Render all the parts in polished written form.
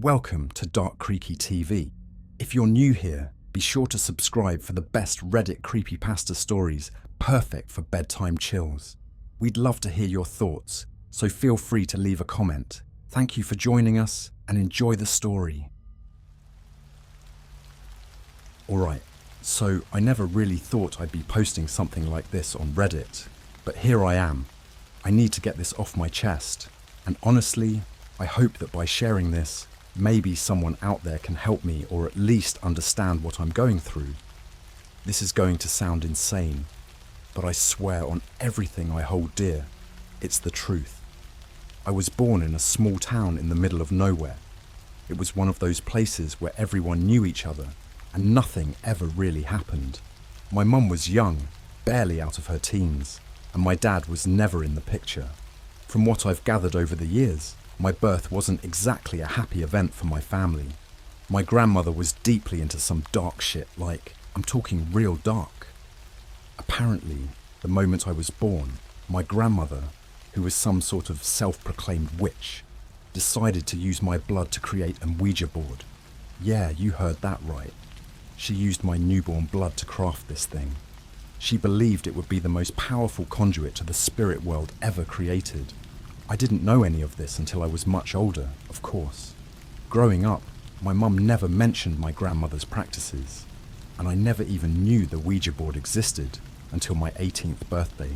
Welcome to Dark Creaky TV. If you're new here, be sure to subscribe for the best Reddit creepypasta stories, perfect for bedtime chills. We'd love to hear your thoughts, so feel free to leave a comment. Thank you for joining us and enjoy the story. Alright, so I never really thought I'd be posting something like this on Reddit, but here I am. I need to get this off my chest, and honestly, I hope that by sharing this, maybe someone out there can help me or at least understand what I'm going through. This is going to sound insane, but I swear on everything I hold dear, it's the truth. I was born in a small town in the middle of nowhere. It was one of those places where everyone knew each other and nothing ever really happened. My mum was young, barely out of her teens, and my dad was never in the picture. From what I've gathered over the years, my birth wasn't exactly a happy event for my family. My grandmother was deeply into some dark shit, like, I'm talking real dark. Apparently, the moment I was born, my grandmother, who was some sort of self-proclaimed witch, decided to use my blood to create a Ouija board. Yeah, you heard that right. She used my newborn blood to craft this thing. She believed it would be the most powerful conduit to the spirit world ever created. I didn't know any of this until I was much older, of course. Growing up, my mum never mentioned my grandmother's practices, and I never even knew the Ouija board existed until my 18th birthday.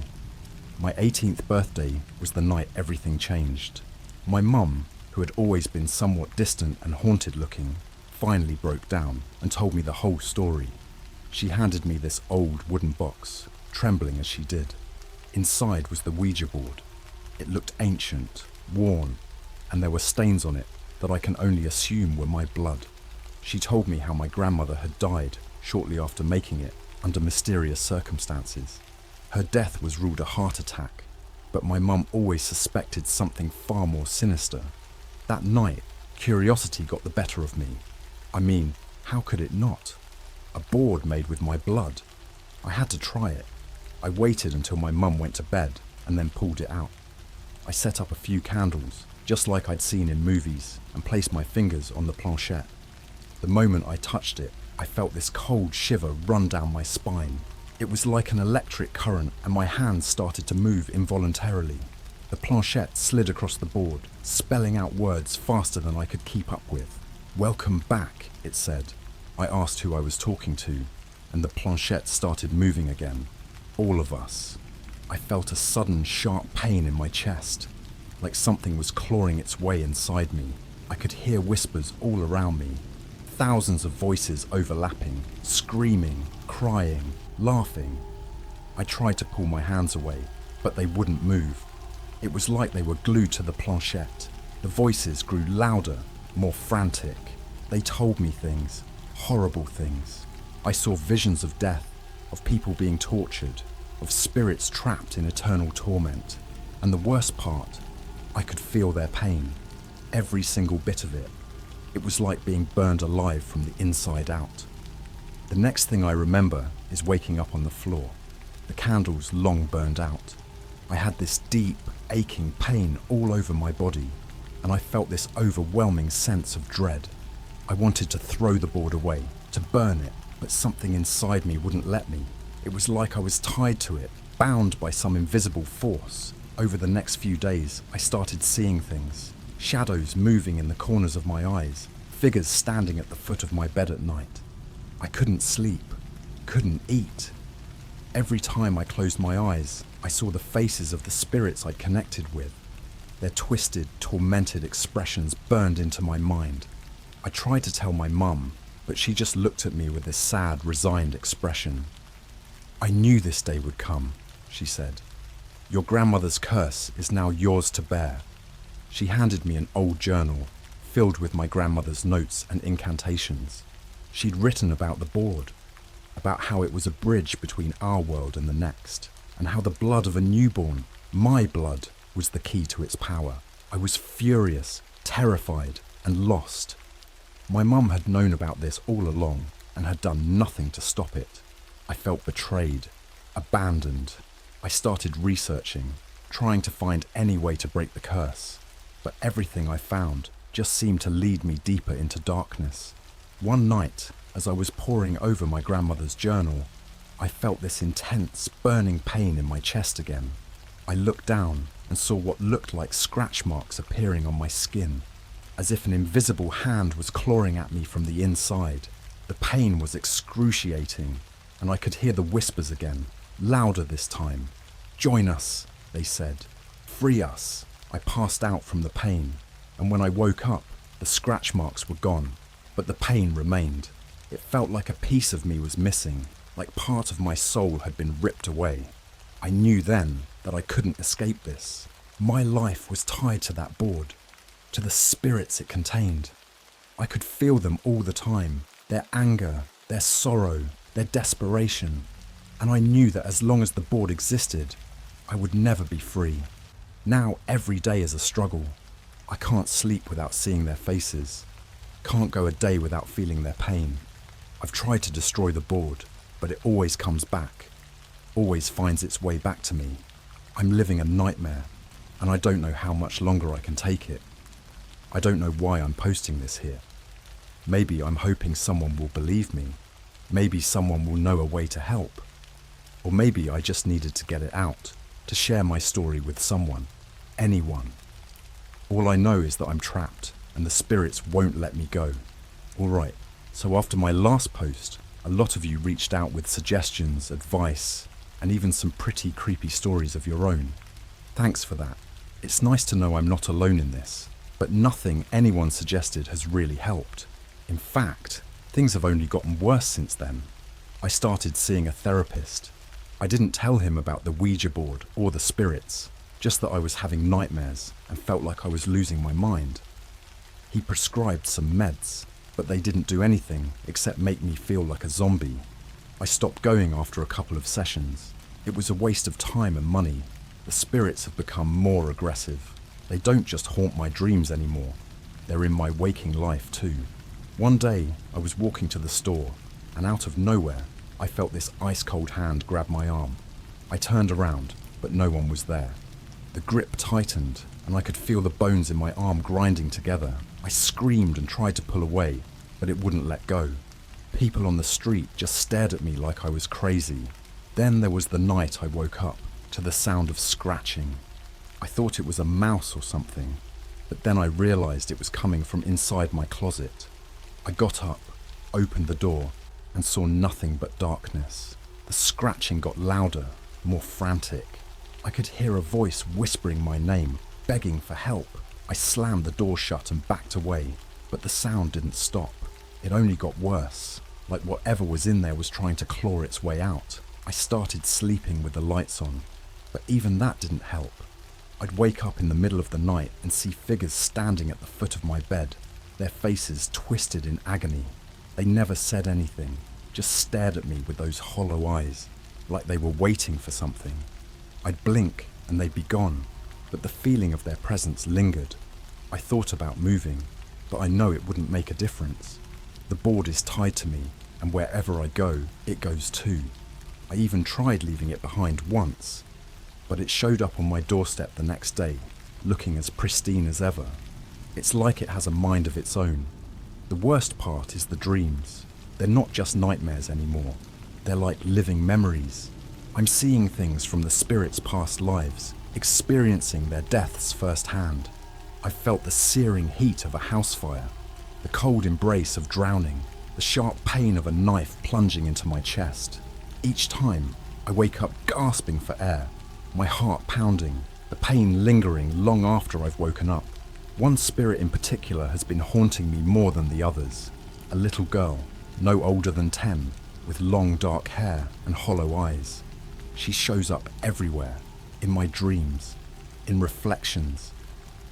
My 18th birthday was the night everything changed. My mum, who had always been somewhat distant and haunted looking, finally broke down and told me the whole story. She handed me this old wooden box, trembling as she did. Inside was the Ouija board. It looked ancient, worn, and there were stains on it that I can only assume were my blood. She told me how my grandmother had died shortly after making it under mysterious circumstances. Her death was ruled a heart attack, but my mum always suspected something far more sinister. That night, curiosity got the better of me. I mean, how could it not? A board made with my blood. I had to try it. I waited until my mum went to bed and then pulled it out. I set up a few candles, just like I'd seen in movies, and placed my fingers on the planchette. The moment I touched it, I felt this cold shiver run down my spine. It was like an electric current, and my hands started to move involuntarily. The planchette slid across the board, spelling out words faster than I could keep up with. "Welcome back," it said. I asked who I was talking to, and the planchette started moving again. All of us. I felt a sudden sharp pain in my chest, like something was clawing its way inside me. I could hear whispers all around me, thousands of voices overlapping, screaming, crying, laughing. I tried to pull my hands away, but they wouldn't move. It was like they were glued to the planchette. The voices grew louder, more frantic. They told me things, horrible things. I saw visions of death, of people being tortured, of spirits trapped in eternal torment. And the worst part, I could feel their pain, every single bit of it. It was like being burned alive from the inside out. The next thing I remember is waking up on the floor, the candles long burned out. I had this deep, aching pain all over my body, and I felt this overwhelming sense of dread. I wanted to throw the board away, to burn it, but something inside me wouldn't let me. It was like I was tied to it, bound by some invisible force. Over the next few days, I started seeing things. Shadows moving in the corners of my eyes, figures standing at the foot of my bed at night. I couldn't sleep, couldn't eat. Every time I closed my eyes, I saw the faces of the spirits I'd connected with. Their twisted, tormented expressions burned into my mind. I tried to tell my mum, but she just looked at me with this sad, resigned expression. "I knew this day would come," she said. "Your grandmother's curse is now yours to bear." She handed me an old journal, filled with my grandmother's notes and incantations. She'd written about the board, about how it was a bridge between our world and the next, and how the blood of a newborn, my blood, was the key to its power. I was furious, terrified, and lost. My mum had known about this all along and had done nothing to stop it. I felt betrayed, abandoned. I started researching, trying to find any way to break the curse, but everything I found just seemed to lead me deeper into darkness. One night, as I was poring over my grandmother's journal, I felt this intense, burning pain in my chest again. I looked down and saw what looked like scratch marks appearing on my skin, as if an invisible hand was clawing at me from the inside. The pain was excruciating, and I could hear the whispers again, louder this time. "Join us," they said. "Free us." I passed out from the pain, and when I woke up, the scratch marks were gone, but the pain remained. It felt like a piece of me was missing, like part of my soul had been ripped away. I knew then that I couldn't escape this. My life was tied to that board, to the spirits it contained. I could feel them all the time, their anger, their sorrow, their desperation, and I knew that as long as the board existed, I would never be free. Now every day is a struggle. I can't sleep without seeing their faces, can't go a day without feeling their pain. I've tried to destroy the board, but it always comes back, always finds its way back to me. I'm living a nightmare, and I don't know how much longer I can take it. I don't know why I'm posting this here. Maybe I'm hoping someone will believe me. Maybe someone will know a way to help. Or maybe I just needed to get it out, to share my story with someone, anyone. All I know is that I'm trapped, and the spirits won't let me go. Alright, so after my last post, a lot of you reached out with suggestions, advice, and even some pretty creepy stories of your own. Thanks for that. It's nice to know I'm not alone in this, but nothing anyone suggested has really helped. In fact, things have only gotten worse since then. I started seeing a therapist. I didn't tell him about the Ouija board or the spirits, just that I was having nightmares and felt like I was losing my mind. He prescribed some meds, but they didn't do anything except make me feel like a zombie. I stopped going after a couple of sessions. It was a waste of time and money. The spirits have become more aggressive. They don't just haunt my dreams anymore. They're in my waking life too. One day, I was walking to the store, and out of nowhere, I felt this ice-cold hand grab my arm. I turned around, but no one was there. The grip tightened, and I could feel the bones in my arm grinding together. I screamed and tried to pull away, but it wouldn't let go. People on the street just stared at me like I was crazy. Then there was the night I woke up to the sound of scratching. I thought it was a mouse or something, but then I realized it was coming from inside my closet. I got up, opened the door, and saw nothing but darkness. The scratching got louder, more frantic. I could hear a voice whispering my name, begging for help. I slammed the door shut and backed away, but the sound didn't stop. It only got worse, like whatever was in there was trying to claw its way out. I started sleeping with the lights on, but even that didn't help. I'd wake up in the middle of the night and see figures standing at the foot of my bed, their faces twisted in agony. They never said anything, just stared at me with those hollow eyes, like they were waiting for something. I'd blink and they'd be gone, but the feeling of their presence lingered. I thought about moving, but I know it wouldn't make a difference. The board is tied to me, and wherever I go, it goes too. I even tried leaving it behind once, but it showed up on my doorstep the next day, looking as pristine as ever. It's like it has a mind of its own. The worst part is the dreams. They're not just nightmares anymore. They're like living memories. I'm seeing things from the spirits' past lives, experiencing their deaths firsthand. I've felt the searing heat of a house fire, the cold embrace of drowning, the sharp pain of a knife plunging into my chest. Each time, I wake up gasping for air, my heart pounding, the pain lingering long after I've woken up. One spirit in particular has been haunting me more than the others. A little girl, no older than 10, with long dark hair and hollow eyes. She shows up everywhere, in my dreams, in reflections,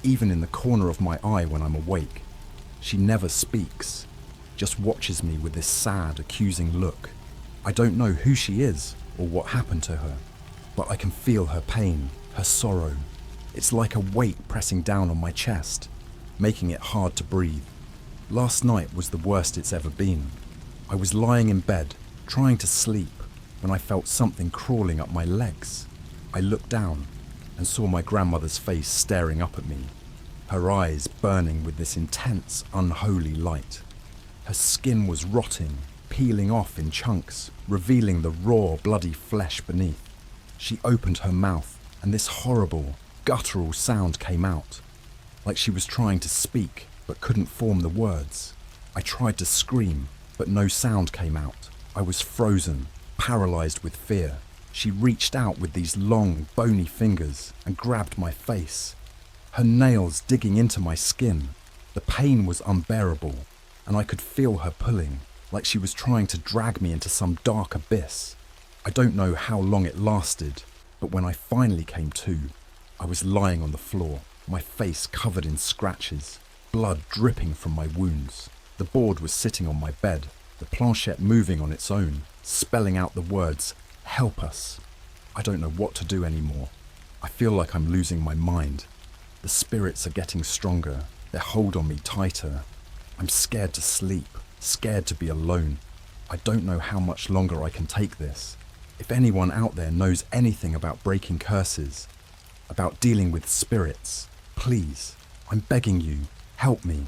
even in the corner of my eye when I'm awake. She never speaks, just watches me with this sad, accusing look. I don't know who she is or what happened to her, but I can feel her pain, her sorrow. It's like a weight pressing down on my chest, making it hard to breathe. Last night was the worst it's ever been. I was lying in bed, trying to sleep, when I felt something crawling up my legs. I looked down and saw my grandmother's face staring up at me. her eyes burning with this intense, unholy light. Her skin was rotting, peeling off in chunks, revealing the raw, bloody flesh beneath. She opened her mouth, and this horrible, guttural sound came out, like she was trying to speak, but couldn't form the words. I tried to scream, but no sound came out. I was frozen, paralyzed with fear. She reached out with these long, bony fingers and grabbed my face, her nails digging into my skin. The pain was unbearable, and I could feel her pulling, like she was trying to drag me into some dark abyss. I don't know how long it lasted, but when I finally came to, I was lying on the floor, my face covered in scratches, blood dripping from my wounds. The board was sitting on my bed, the planchette moving on its own, spelling out the words, "Help us." I don't know what to do anymore. I feel like I'm losing my mind. The spirits are getting stronger, their hold on me tighter. I'm scared to sleep, scared to be alone. I don't know how much longer I can take this. If anyone out there knows anything about breaking curses, about dealing with spirits, please, I'm begging you, help me.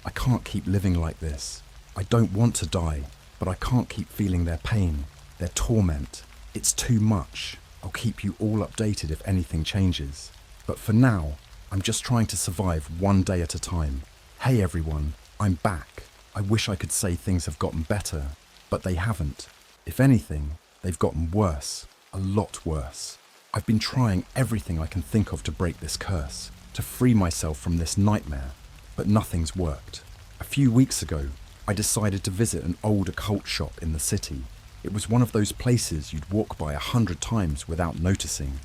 I can't keep living like this. I don't want to die, but I can't keep feeling their pain, their torment. It's too much. I'll keep you all updated if anything changes. But for now, I'm just trying to survive one day at a time. Hey everyone, I'm back. I wish I could say things have gotten better, but they haven't. If anything, they've gotten worse, a lot worse. I've been trying everything I can think of to break this curse, to free myself from this nightmare, but nothing's worked. A few weeks ago, I decided to visit an old occult shop in the city. It was one of those places you'd walk by 100 times without noticing,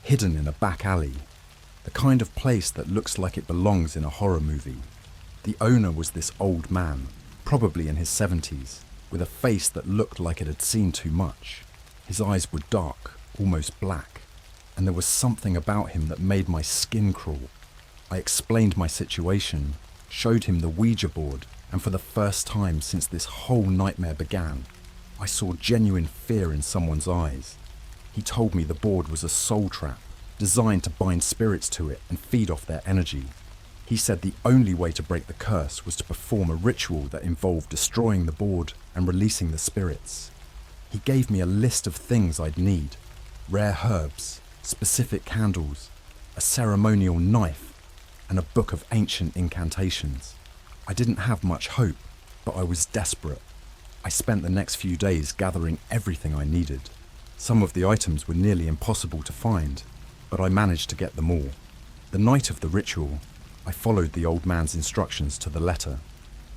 hidden in a back alley, the kind of place that looks like it belongs in a horror movie. The owner was this old man, probably in his 70s, with a face that looked like it had seen too much. His eyes were dark, almost black, and there was something about him that made my skin crawl. I explained my situation, showed him the Ouija board, and for the first time since this whole nightmare began, I saw genuine fear in someone's eyes. He told me the board was a soul trap, designed to bind spirits to it and feed off their energy. He said the only way to break the curse was to perform a ritual that involved destroying the board and releasing the spirits. He gave me a list of things I'd need: rare herbs, specific candles, a ceremonial knife, and a book of ancient incantations. I didn't have much hope, but I was desperate. I spent the next few days gathering everything I needed. Some of the items were nearly impossible to find, but I managed to get them all. The night of the ritual, I followed the old man's instructions to the letter.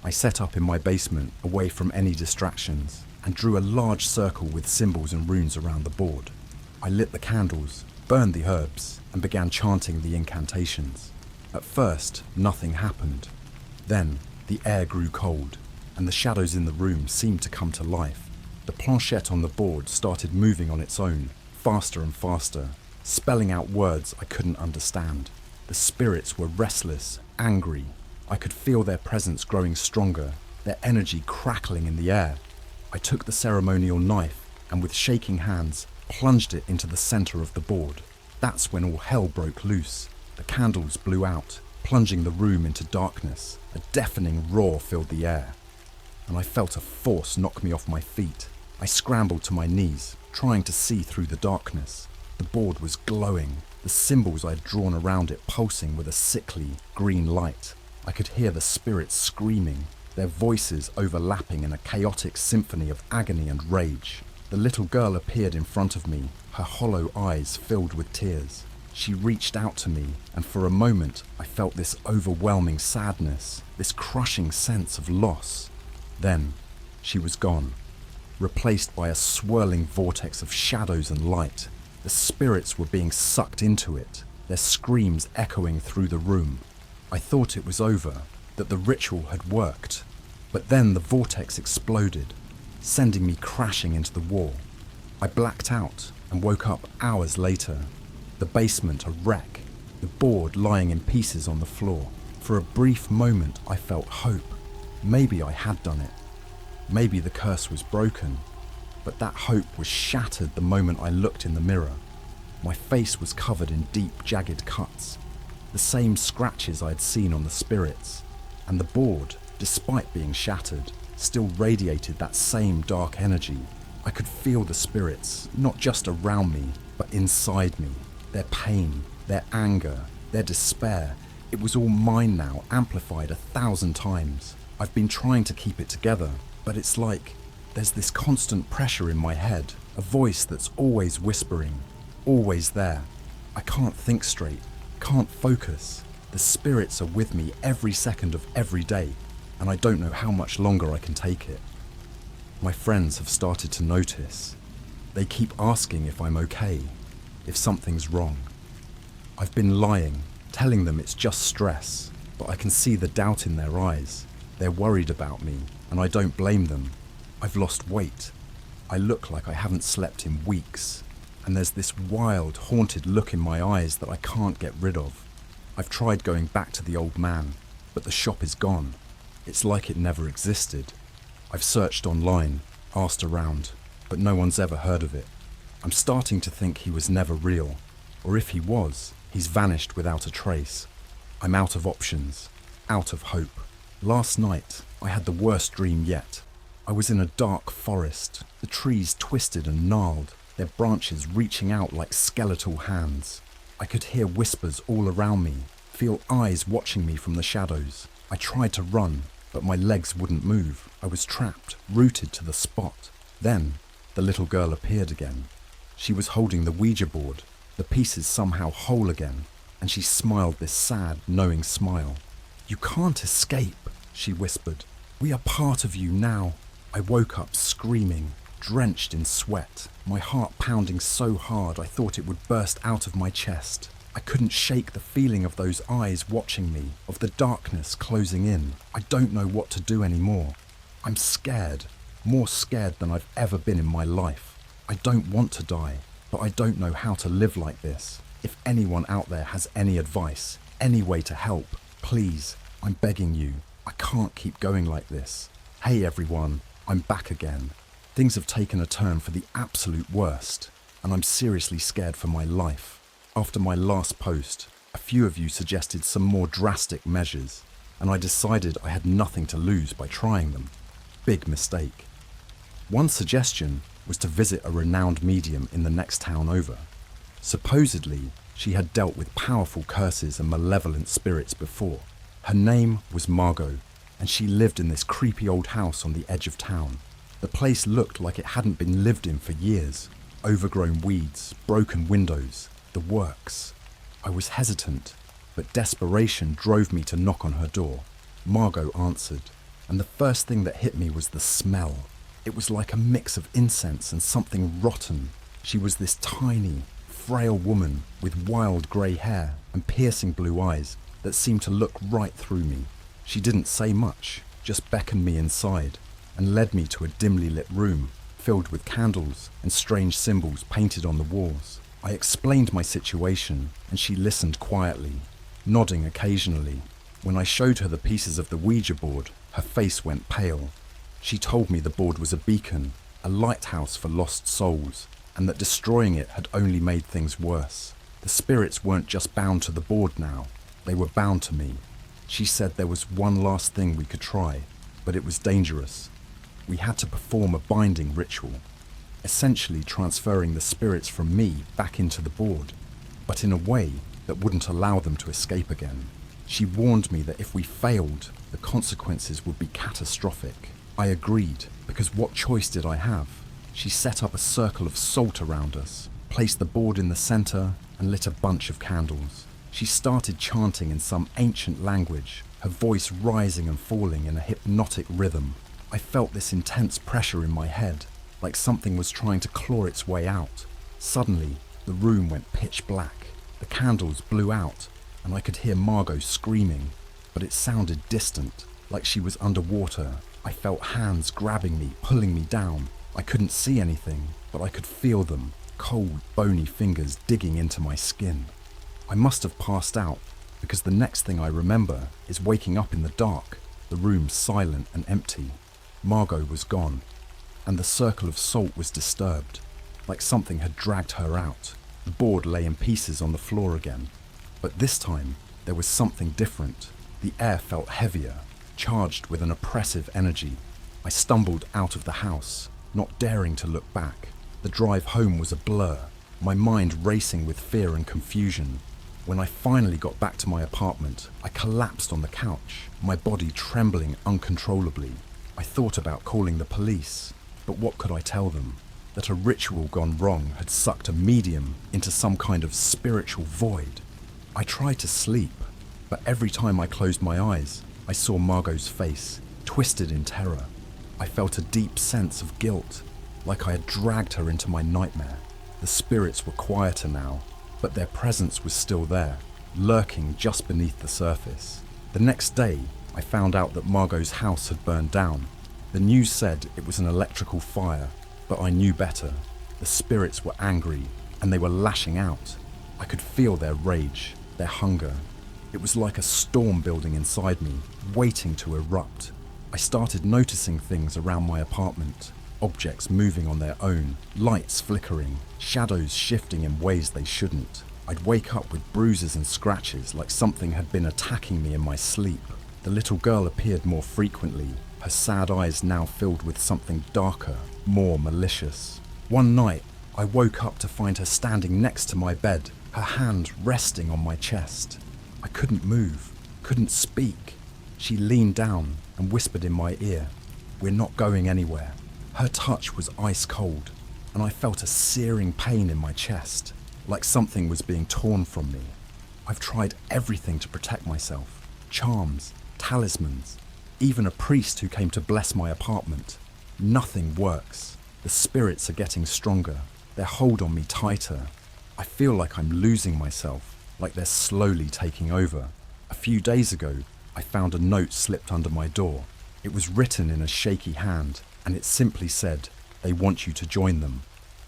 I set up in my basement, away from any distractions, and drew a large circle with symbols and runes around the board. I lit the candles, burned the herbs, and began chanting the incantations. At first, nothing happened. Then, the air grew cold, and the shadows in the room seemed to come to life. The planchette on the board started moving on its own, faster and faster, spelling out words I couldn't understand. The spirits were restless, angry. I could feel their presence growing stronger, their energy crackling in the air. I took the ceremonial knife and with shaking hands plunged it into the center of the board. That's when all hell broke loose. The candles blew out, plunging the room into darkness. A deafening roar filled the air, and I felt a force knock me off my feet. I scrambled to my knees, trying to see through the darkness. The board was glowing, the symbols I'd drawn around it pulsing with a sickly, green light. I could hear the spirits screaming, their voices overlapping in a chaotic symphony of agony and rage. The little girl appeared in front of me, her hollow eyes filled with tears. She reached out to me, and for a moment I felt this overwhelming sadness, this crushing sense of loss. Then, she was gone, replaced by a swirling vortex of shadows and light. The spirits were being sucked into it, their screams echoing through the room. I thought it was over, that the ritual had worked. But then the vortex exploded, sending me crashing into the wall. I blacked out and woke up hours later. The basement a wreck, the board lying in pieces on the floor. For a brief moment I felt hope. Maybe I had done it. Maybe the curse was broken. But that hope was shattered the moment I looked in the mirror. My face was covered in deep, jagged cuts. the same scratches I'd seen on the spirits, and the board, despite being shattered, still radiated that same dark energy. I could feel the spirits, not just around me, but inside me. Their pain, their anger, their despair. It was all mine now, amplified 1,000 times. I've been trying to keep it together, but it's like there's this constant pressure in my head, a voice that's always whispering, always there. I can't think straight, can't focus. The spirits are with me every second of every day, and I don't know how much longer I can take it. My friends have started to notice. They keep asking if I'm okay, if something's wrong. I've been lying, telling them it's just stress, but I can see the doubt in their eyes. They're worried about me, and I don't blame them. I've lost weight. I look like I haven't slept in weeks, and there's this wild, haunted look in my eyes that I can't get rid of. I've tried going back to the old man, but the shop is gone. It's like it never existed. I've searched online, asked around, but no one's ever heard of it. I'm starting to think he was never real, or if he was, he's vanished without a trace. I'm out of options, out of hope. Last night, I had the worst dream yet. I was in a dark forest, the trees twisted and gnarled, their branches reaching out like skeletal hands. I could hear whispers all around me, feel eyes watching me from the shadows. I tried to run, but my legs wouldn't move. I was trapped, rooted to the spot. Then, the little girl appeared again. She was holding the Ouija board, the pieces somehow whole again, and she smiled this sad, knowing smile. "You can't escape," she whispered. "We are part of you now." I woke up screaming, drenched in sweat, my heart pounding so hard I thought it would burst out of my chest. I couldn't shake the feeling of those eyes watching me, of the darkness closing in. I don't know what to do anymore. I'm scared, more scared than I've ever been in my life. I don't want to die, but I don't know how to live like this. If anyone out there has any advice, any way to help, please, I'm begging you. I can't keep going like this. Hey everyone, I'm back again. Things have taken a turn for the absolute worst, and I'm seriously scared for my life. After my last post, a few of you suggested some more drastic measures, and I decided I had nothing to lose by trying them. Big mistake. One suggestion was to visit a renowned medium in the next town over. Supposedly, she had dealt with powerful curses and malevolent spirits before. Her name was Margot, and she lived in this creepy old house on the edge of town. The place looked like it hadn't been lived in for years. Overgrown weeds, broken windows, the works. I was hesitant, but desperation drove me to knock on her door. Margot answered, and the first thing that hit me was the smell. It was like a mix of incense and something rotten. She was this tiny, frail woman with wild grey hair and piercing blue eyes that seemed to look right through me. She didn't say much, just beckoned me inside and led me to a dimly lit room filled with candles and strange symbols painted on the walls. I explained my situation and she listened quietly, nodding occasionally. When I showed her the pieces of the Ouija board, her face went pale. She told me the board was a beacon, a lighthouse for lost souls, and that destroying it had only made things worse. The spirits weren't just bound to the board now, they were bound to me. She said there was one last thing we could try, but it was dangerous. We had to perform a binding ritual, essentially transferring the spirits from me back into the board, but in a way that wouldn't allow them to escape again. She warned me that if we failed, the consequences would be catastrophic. I agreed, because what choice did I have? She set up a circle of salt around us, placed the board in the center, and lit a bunch of candles. She started chanting in some ancient language, her voice rising and falling in a hypnotic rhythm. I felt this intense pressure in my head, like something was trying to claw its way out. Suddenly, the room went pitch black. The candles blew out, and I could hear Margot screaming, but it sounded distant, like she was underwater. I felt hands grabbing me, pulling me down. I couldn't see anything, but I could feel them, cold, bony fingers digging into my skin. I must have passed out, because the next thing I remember is waking up in the dark, the room silent and empty. Margot was gone, and the circle of salt was disturbed, like something had dragged her out. The board lay in pieces on the floor again, but this time there was something different. The air felt heavier, charged with an oppressive energy. I stumbled out of the house, not daring to look back. The drive home was a blur, my mind racing with fear and confusion. When I finally got back to my apartment, I collapsed on the couch, my body trembling uncontrollably. I thought about calling the police, but what could I tell them? That a ritual gone wrong had sucked a medium into some kind of spiritual void. I tried to sleep, but every time I closed my eyes, I saw Margot's face, twisted in terror. I felt a deep sense of guilt, like I had dragged her into my nightmare. The spirits were quieter now, but their presence was still there, lurking just beneath the surface. The next day, I found out that Margot's house had burned down. The news said it was an electrical fire, but I knew better. The spirits were angry, and they were lashing out. I could feel their rage, their hunger. It was like a storm building inside me, waiting to erupt. I started noticing things around my apartment, objects moving on their own, lights flickering, shadows shifting in ways they shouldn't. I'd wake up with bruises and scratches like something had been attacking me in my sleep. The little girl appeared more frequently, her sad eyes now filled with something darker, more malicious. One night, I woke up to find her standing next to my bed, her hand resting on my chest. I couldn't move, couldn't speak. She leaned down and whispered in my ear, "We're not going anywhere." Her touch was ice cold, and I felt a searing pain in my chest, like something was being torn from me. I've tried everything to protect myself, charms, talismans, even a priest who came to bless my apartment. Nothing works. The spirits are getting stronger, their hold on me tighter. I feel like I'm losing myself, like they're slowly taking over. A few days ago, I found a note slipped under my door. It was written in a shaky hand, and it simply said, "They want you to join them."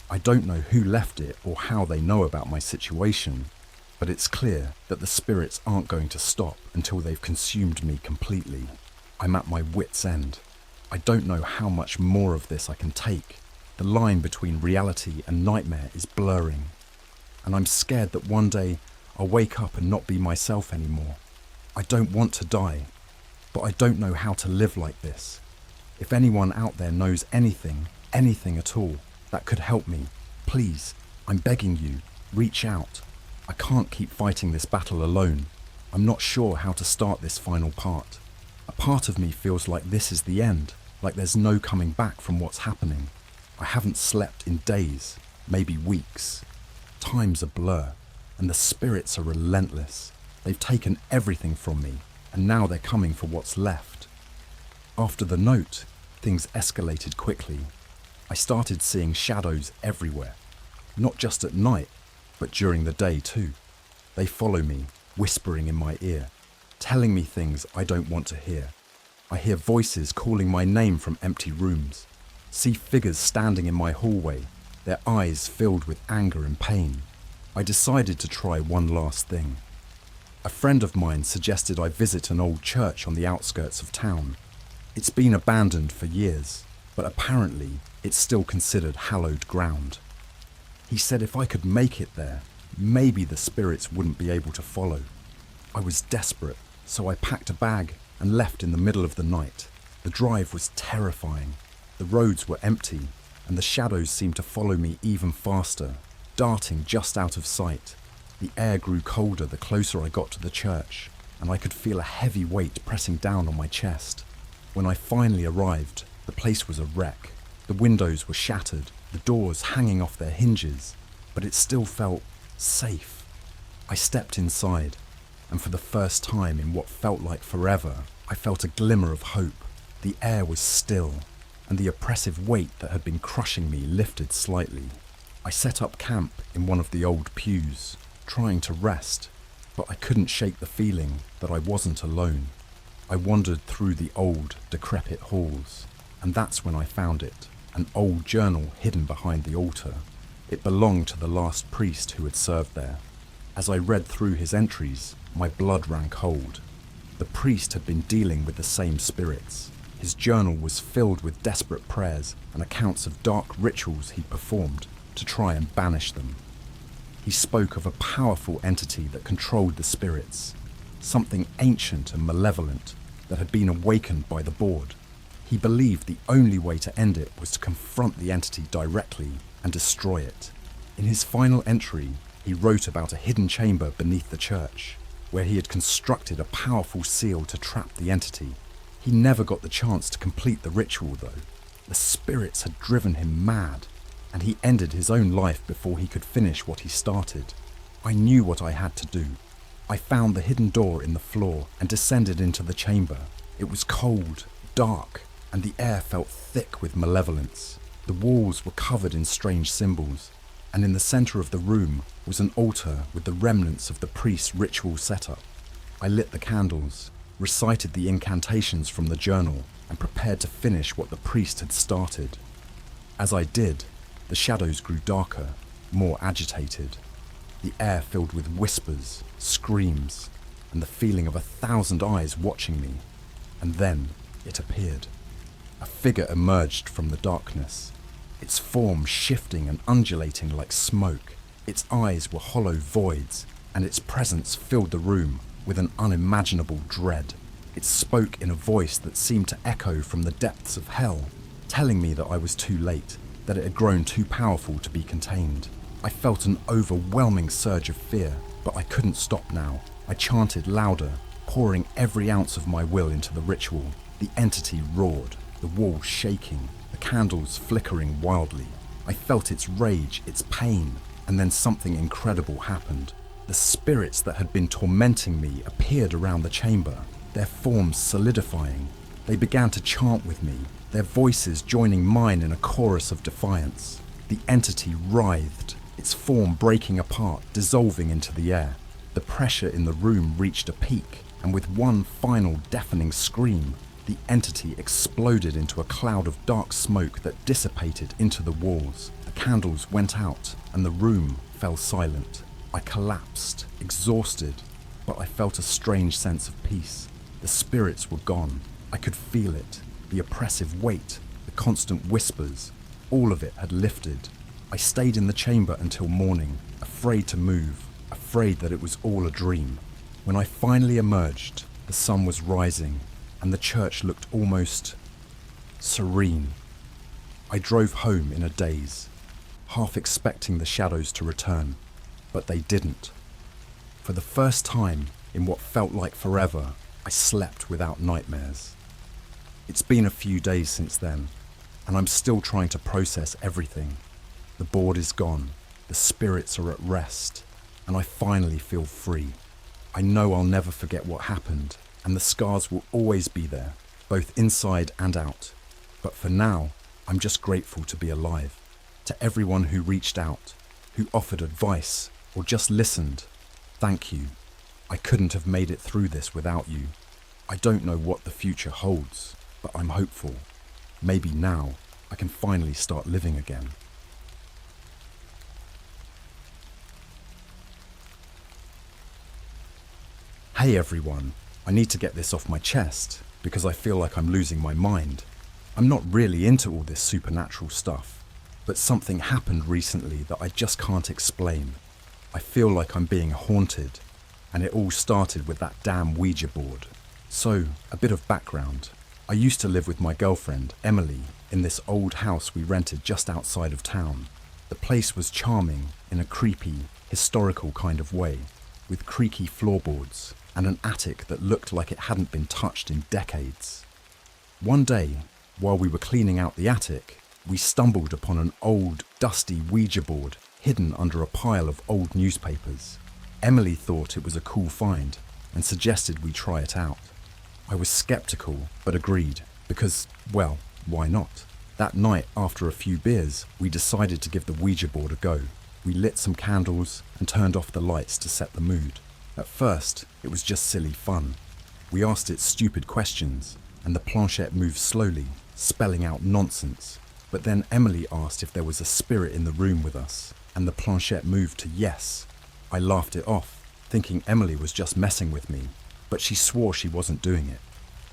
I don't know who left it or how they know about my situation, but it's clear that the spirits aren't going to stop until they've consumed me completely. I'm at my wit's end. I don't know how much more of this I can take. The line between reality and nightmare is blurring, and I'm scared that one day I'll wake up and not be myself anymore. I don't want to die, but I don't know how to live like this. If anyone out there knows anything at all, that could help me, please, I'm begging you, reach out. I can't keep fighting this battle alone. I'm not sure how to start this final part. A part of me feels like this is the end, like there's no coming back from what's happening. I haven't slept in days, maybe weeks. Time's a blur, and the spirits are relentless. They've taken everything from me, and now they're coming for what's left. After the note, things escalated quickly. I started seeing shadows everywhere, not just at night, but during the day too. They follow me, whispering in my ear, telling me things I don't want to hear. I hear voices calling my name from empty rooms, see figures standing in my hallway, their eyes filled with anger and pain. I decided to try one last thing. A friend of mine suggested I visit an old church on the outskirts of town. It's been abandoned for years, but apparently it's still considered hallowed ground. He said if I could make it there, maybe the spirits wouldn't be able to follow. I was desperate, so I packed a bag and left in the middle of the night. The drive was terrifying. The roads were empty, and the shadows seemed to follow me even faster, darting just out of sight. The air grew colder the closer I got to the church, and I could feel a heavy weight pressing down on my chest. When I finally arrived, the place was a wreck. The windows were shattered, the doors hanging off their hinges, but it still felt safe. I stepped inside, and for the first time in what felt like forever, I felt a glimmer of hope. The air was still, and the oppressive weight that had been crushing me lifted slightly. I set up camp in one of the old pews, trying to rest, but I couldn't shake the feeling that I wasn't alone. I wandered through the old, decrepit halls, and that's when I found it, an old journal hidden behind the altar. It belonged to the last priest who had served there. As I read through his entries, my blood ran cold. The priest had been dealing with the same spirits. His journal was filled with desperate prayers and accounts of dark rituals he'd performed to try and banish them. He spoke of a powerful entity that controlled the spirits, something ancient and malevolent that had been awakened by the board. He believed the only way to end it was to confront the entity directly and destroy it. In his final entry, he wrote about a hidden chamber beneath the church, where he had constructed a powerful seal to trap the entity. He never got the chance to complete the ritual though. The spirits had driven him mad, and he ended his own life before he could finish what he started. I knew what I had to do. I found the hidden door in the floor and descended into the chamber. It was cold, dark, and the air felt thick with malevolence. The walls were covered in strange symbols, and in the center of the room was an altar with the remnants of the priest's ritual setup. I lit the candles, recited the incantations from the journal, and prepared to finish what the priest had started. As I did, the shadows grew darker, more agitated. The air filled with whispers, screams, and the feeling of 1,000 eyes watching me. And then it appeared. A figure emerged from the darkness, its form shifting and undulating like smoke. Its eyes were hollow voids, and its presence filled the room with an unimaginable dread. It spoke in a voice that seemed to echo from the depths of hell, telling me that I was too late, that it had grown too powerful to be contained. I felt an overwhelming surge of fear, but I couldn't stop now. I chanted louder, pouring every ounce of my will into the ritual. The entity roared, the walls shaking, the candles flickering wildly. I felt its rage, its pain, and then something incredible happened. The spirits that had been tormenting me appeared around the chamber, their forms solidifying. They began to chant with me, their voices joining mine in a chorus of defiance. The entity writhed, its form breaking apart, dissolving into the air. The pressure in the room reached a peak, and with one final deafening scream, the entity exploded into a cloud of dark smoke that dissipated into the walls. The candles went out, and the room fell silent. I collapsed, exhausted, but I felt a strange sense of peace. The spirits were gone. I could feel it, the oppressive weight, the constant whispers. All of it had lifted. I stayed in the chamber until morning, afraid to move, afraid that it was all a dream. When I finally emerged, the sun was rising, and the church looked almost serene. I drove home in a daze, half expecting the shadows to return, but they didn't. For the first time in what felt like forever, I slept without nightmares. It's been a few days since then, and I'm still trying to process everything. The board is gone, the spirits are at rest, and I finally feel free. I know I'll never forget what happened, and the scars will always be there, both inside and out. But for now, I'm just grateful to be alive. To everyone who reached out, who offered advice, or just listened, thank you. I couldn't have made it through this without you. I don't know what the future holds, but I'm hopeful. Maybe now I can finally start living again. Hey everyone, I need to get this off my chest because I feel like I'm losing my mind. I'm not really into all this supernatural stuff, but something happened recently that I just can't explain. I feel like I'm being haunted, and it all started with that damn Ouija board. So, a bit of background. I used to live with my girlfriend, Emily, in this old house we rented just outside of town. The place was charming in a creepy, historical kind of way, with creaky floorboards and an attic that looked like it hadn't been touched in decades. One day, while we were cleaning out the attic, we stumbled upon an old, dusty Ouija board hidden under a pile of old newspapers. Emily thought it was a cool find and suggested we try it out. I was skeptical, but agreed, because, well, why not? That night, after a few beers, we decided to give the Ouija board a go. We lit some candles and turned off the lights to set the mood. At first, it was just silly fun. We asked it stupid questions, and the planchette moved slowly, spelling out nonsense. But then Emily asked if there was a spirit in the room with us, and the planchette moved to yes. I laughed it off, thinking Emily was just messing with me, but she swore she wasn't doing it.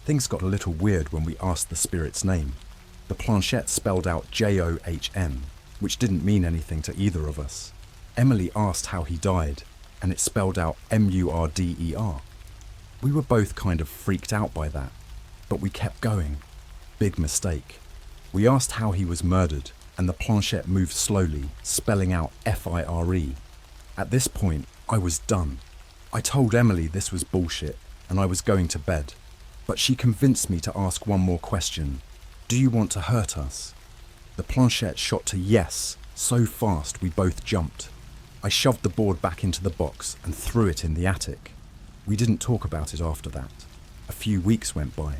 Things got a little weird when we asked the spirit's name. The planchette spelled out John, which didn't mean anything to either of us. Emily asked how he died, and it spelled out Murder. We were both kind of freaked out by that, but we kept going. Big mistake. We asked how he was murdered, and the planchette moved slowly, spelling out FIRE. At this point, I was done. I told Emily this was bullshit, and I was going to bed. But she convinced me to ask one more question. Do you want to hurt us? The planchette shot to yes, so fast we both jumped. I shoved the board back into the box and threw it in the attic. We didn't talk about it after that. A few weeks went by,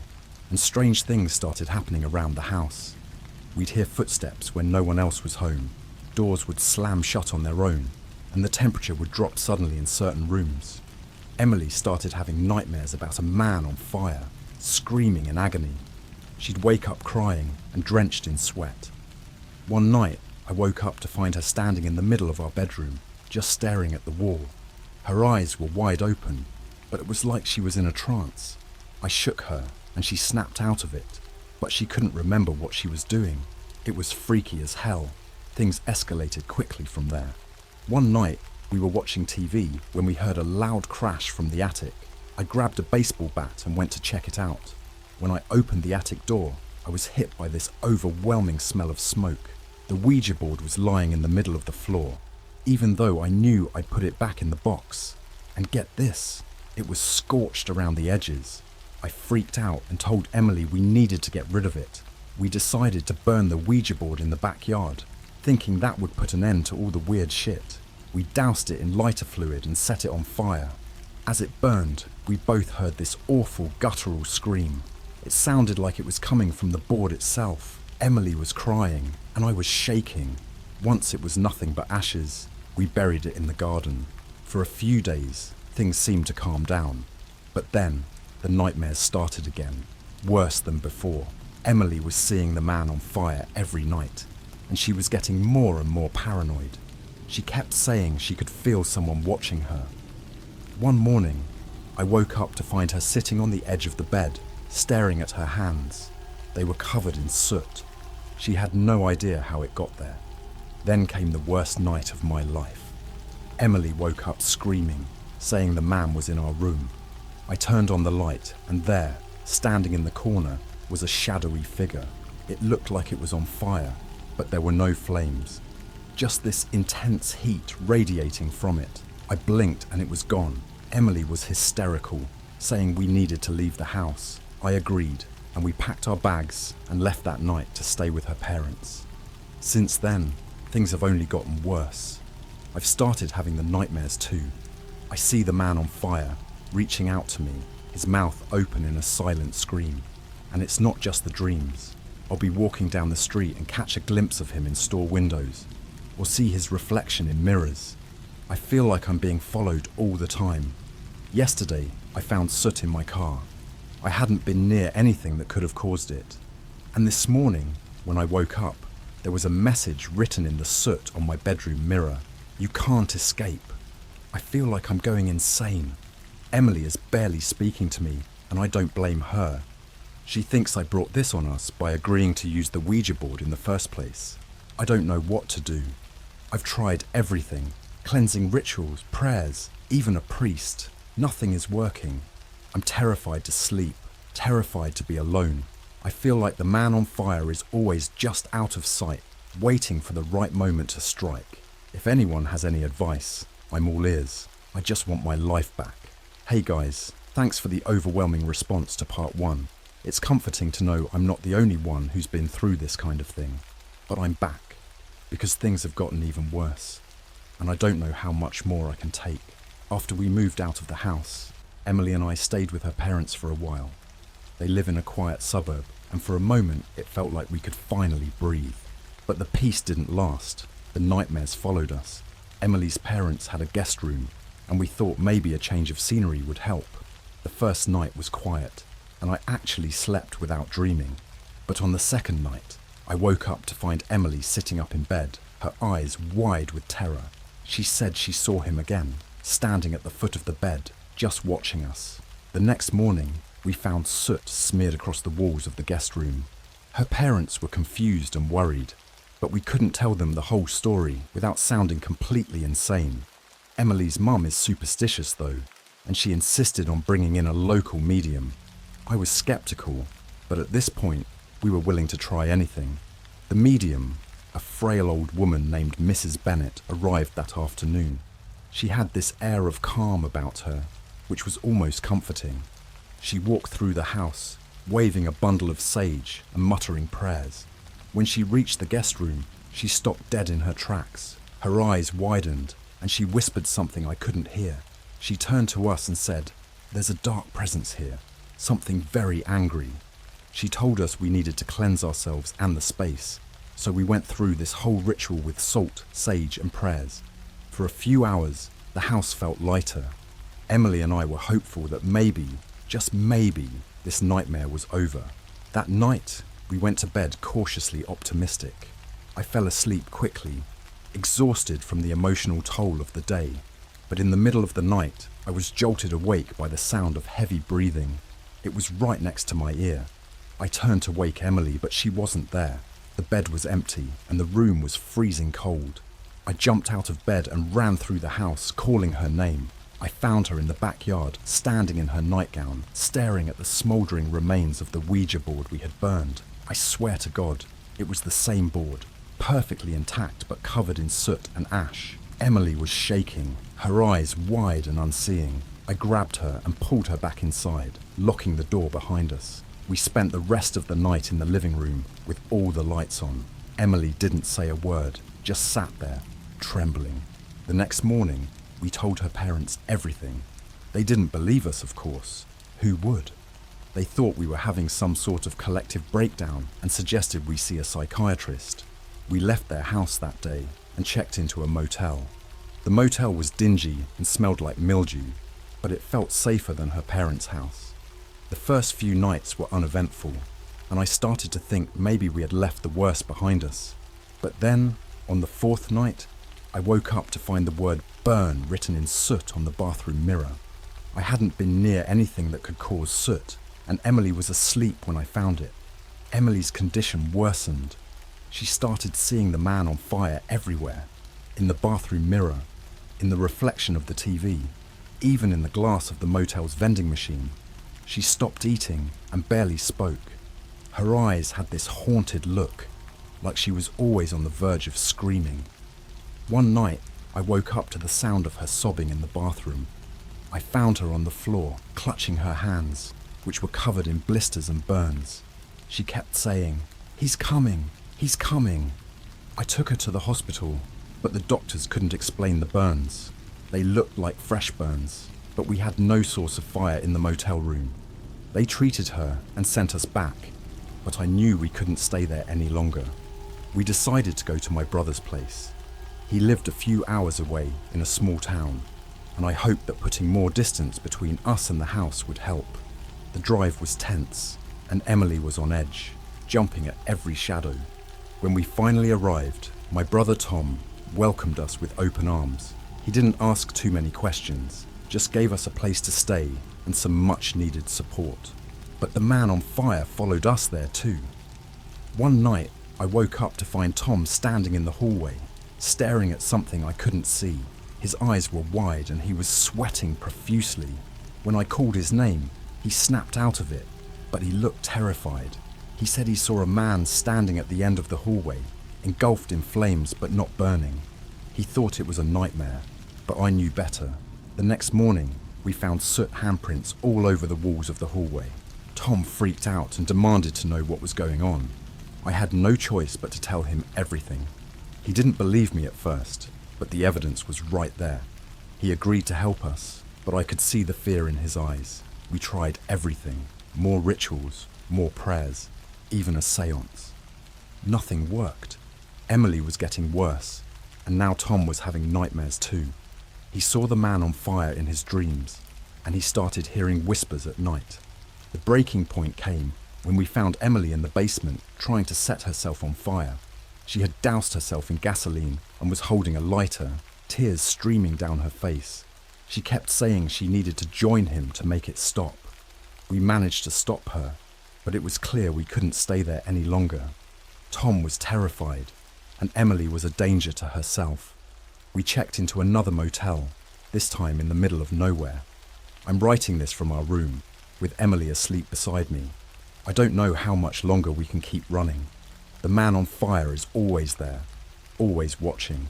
and strange things started happening around the house. We'd hear footsteps when no one else was home. Doors would slam shut on their own, and the temperature would drop suddenly in certain rooms. Emily started having nightmares about a man on fire, screaming in agony. She'd wake up crying and drenched in sweat. One night, I woke up to find her standing in the middle of our bedroom, just staring at the wall. Her eyes were wide open, but it was like she was in a trance. I shook her, and she snapped out of it, but she couldn't remember what she was doing. It was freaky as hell. Things escalated quickly from there. One night, we were watching TV when we heard a loud crash from the attic. I grabbed a baseball bat and went to check it out. When I opened the attic door, I was hit by this overwhelming smell of smoke. The Ouija board was lying in the middle of the floor, even though I knew I'd put it back in the box. And get this, it was scorched around the edges. I freaked out and told Emily we needed to get rid of it. We decided to burn the Ouija board in the backyard, thinking that would put an end to all the weird shit. We doused it in lighter fluid and set it on fire. As it burned, we both heard this awful guttural scream. It sounded like it was coming from the board itself. Emily was crying, and I was shaking. Once it was nothing but ashes, we buried it in the garden. For a few days, things seemed to calm down. But then, the nightmares started again, worse than before. Emily was seeing the man on fire every night, and she was getting more and more paranoid. She kept saying she could feel someone watching her. One morning, I woke up to find her sitting on the edge of the bed, staring at her hands. They were covered in soot. She had no idea how it got there. Then came the worst night of my life. Emily woke up screaming, saying the man was in our room. I turned on the light, and there, standing in the corner, was a shadowy figure. It looked like it was on fire, but there were no flames. Just this intense heat radiating from it. I blinked and it was gone. Emily was hysterical, saying we needed to leave the house. I agreed, and we packed our bags and left that night to stay with her parents. Since then, things have only gotten worse. I've started having the nightmares too. I see the man on fire, reaching out to me, his mouth open in a silent scream. And it's not just the dreams. I'll be walking down the street and catch a glimpse of him in store windows, or see his reflection in mirrors. I feel like I'm being followed all the time. Yesterday, I found soot in my car. I hadn't been near anything that could have caused it. And this morning, when I woke up, there was a message written in the soot on my bedroom mirror. You can't escape. I feel like I'm going insane. Emily is barely speaking to me, and I don't blame her. She thinks I brought this on us by agreeing to use the Ouija board in the first place. I don't know what to do. I've tried everything. Cleansing rituals, prayers, even a priest. Nothing is working. I'm terrified to sleep, terrified to be alone. I feel like the man on fire is always just out of sight, waiting for the right moment to strike. If anyone has any advice, I'm all ears. I just want my life back. Hey guys, thanks for the overwhelming response to part 1. It's comforting to know I'm not the only one who's been through this kind of thing. But I'm back, because things have gotten even worse. And I don't know how much more I can take. After we moved out of the house, Emily and I stayed with her parents for a while. They live in a quiet suburb, and for a moment it felt like we could finally breathe. But the peace didn't last. The nightmares followed us. Emily's parents had a guest room, and we thought maybe a change of scenery would help. The first night was quiet, and I actually slept without dreaming. But on the second night, I woke up to find Emily sitting up in bed, her eyes wide with terror. She said she saw him again, standing at the foot of the bed, just watching us. The next morning, we found soot smeared across the walls of the guest room. Her parents were confused and worried, but we couldn't tell them the whole story without sounding completely insane. Emily's mum is superstitious though, and she insisted on bringing in a local medium. I was skeptical, but at this point, we were willing to try anything. The medium, a frail old woman named Mrs. Bennet, arrived that afternoon. She had this air of calm about her, which was almost comforting. She walked through the house, waving a bundle of sage and muttering prayers. When she reached the guest room, she stopped dead in her tracks. Her eyes widened, and she whispered something I couldn't hear. She turned to us and said, "There's a dark presence here, something very angry." She told us we needed to cleanse ourselves and the space, so we went through this whole ritual with salt, sage, and prayers. For a few hours, the house felt lighter. Emily and I were hopeful that maybe, just maybe, this nightmare was over. That night, we went to bed cautiously optimistic. I fell asleep quickly, exhausted from the emotional toll of the day. But in the middle of the night, I was jolted awake by the sound of heavy breathing. It was right next to my ear. I turned to wake Emily, but she wasn't there. The bed was empty, and the room was freezing cold. I jumped out of bed and ran through the house, calling her name. I found her in the backyard, standing in her nightgown, staring at the smouldering remains of the Ouija board we had burned. I swear to God, it was the same board, perfectly intact but covered in soot and ash. Emily was shaking, her eyes wide and unseeing. I grabbed her and pulled her back inside, locking the door behind us. We spent the rest of the night in the living room with all the lights on. Emily didn't say a word, just sat there, trembling. The next morning, we told her parents everything. They didn't believe us, of course. Who would? They thought we were having some sort of collective breakdown and suggested we see a psychiatrist. We left their house that day and checked into a motel. The motel was dingy and smelled like mildew, but it felt safer than her parents' house. The first few nights were uneventful, and I started to think maybe we had left the worst behind us. But then, on the fourth night, I woke up to find the word burn written in soot on the bathroom mirror. I hadn't been near anything that could cause soot, and Emily was asleep when I found it. Emily's condition worsened. She started seeing the man on fire everywhere, in the bathroom mirror, in the reflection of the TV, even in the glass of the motel's vending machine. She stopped eating and barely spoke. Her eyes had this haunted look, like she was always on the verge of screaming. One night, I woke up to the sound of her sobbing in the bathroom. I found her on the floor, clutching her hands, which were covered in blisters and burns. She kept saying, "He's coming, he's coming." I took her to the hospital, but the doctors couldn't explain the burns. They looked like fresh burns, but we had no source of fire in the motel room. They treated her and sent us back, but I knew we couldn't stay there any longer. We decided to go to my brother's place. He lived a few hours away in a small town, and I hoped that putting more distance between us and the house would help. The drive was tense, and Emily was on edge, jumping at every shadow. When we finally arrived, my brother Tom welcomed us with open arms. He didn't ask too many questions, just gave us a place to stay and some much-needed support. But the man on fire followed us there too. One night, I woke up to find Tom standing in the hallway, staring at something I couldn't see. His eyes were wide and he was sweating profusely. When I called his name, he snapped out of it, but he looked terrified. He said he saw a man standing at the end of the hallway, engulfed in flames but not burning. He thought it was a nightmare, but I knew better. The next morning, we found soot handprints all over the walls of the hallway. Tom freaked out and demanded to know what was going on. I had no choice but to tell him everything. He didn't believe me at first, but the evidence was right there. He agreed to help us, but I could see the fear in his eyes. We tried everything, more rituals, more prayers, even a séance. Nothing worked. Emily was getting worse, and now Tom was having nightmares too. He saw the man on fire in his dreams, and he started hearing whispers at night. The breaking point came when we found Emily in the basement trying to set herself on fire. She had doused herself in gasoline and was holding a lighter, tears streaming down her face. She kept saying she needed to join him to make it stop. We managed to stop her, but it was clear we couldn't stay there any longer. Tom was terrified, and Emily was a danger to herself. We checked into another motel, this time in the middle of nowhere. I'm writing this from our room, with Emily asleep beside me. I don't know how much longer we can keep running. The man on fire is always there, always watching.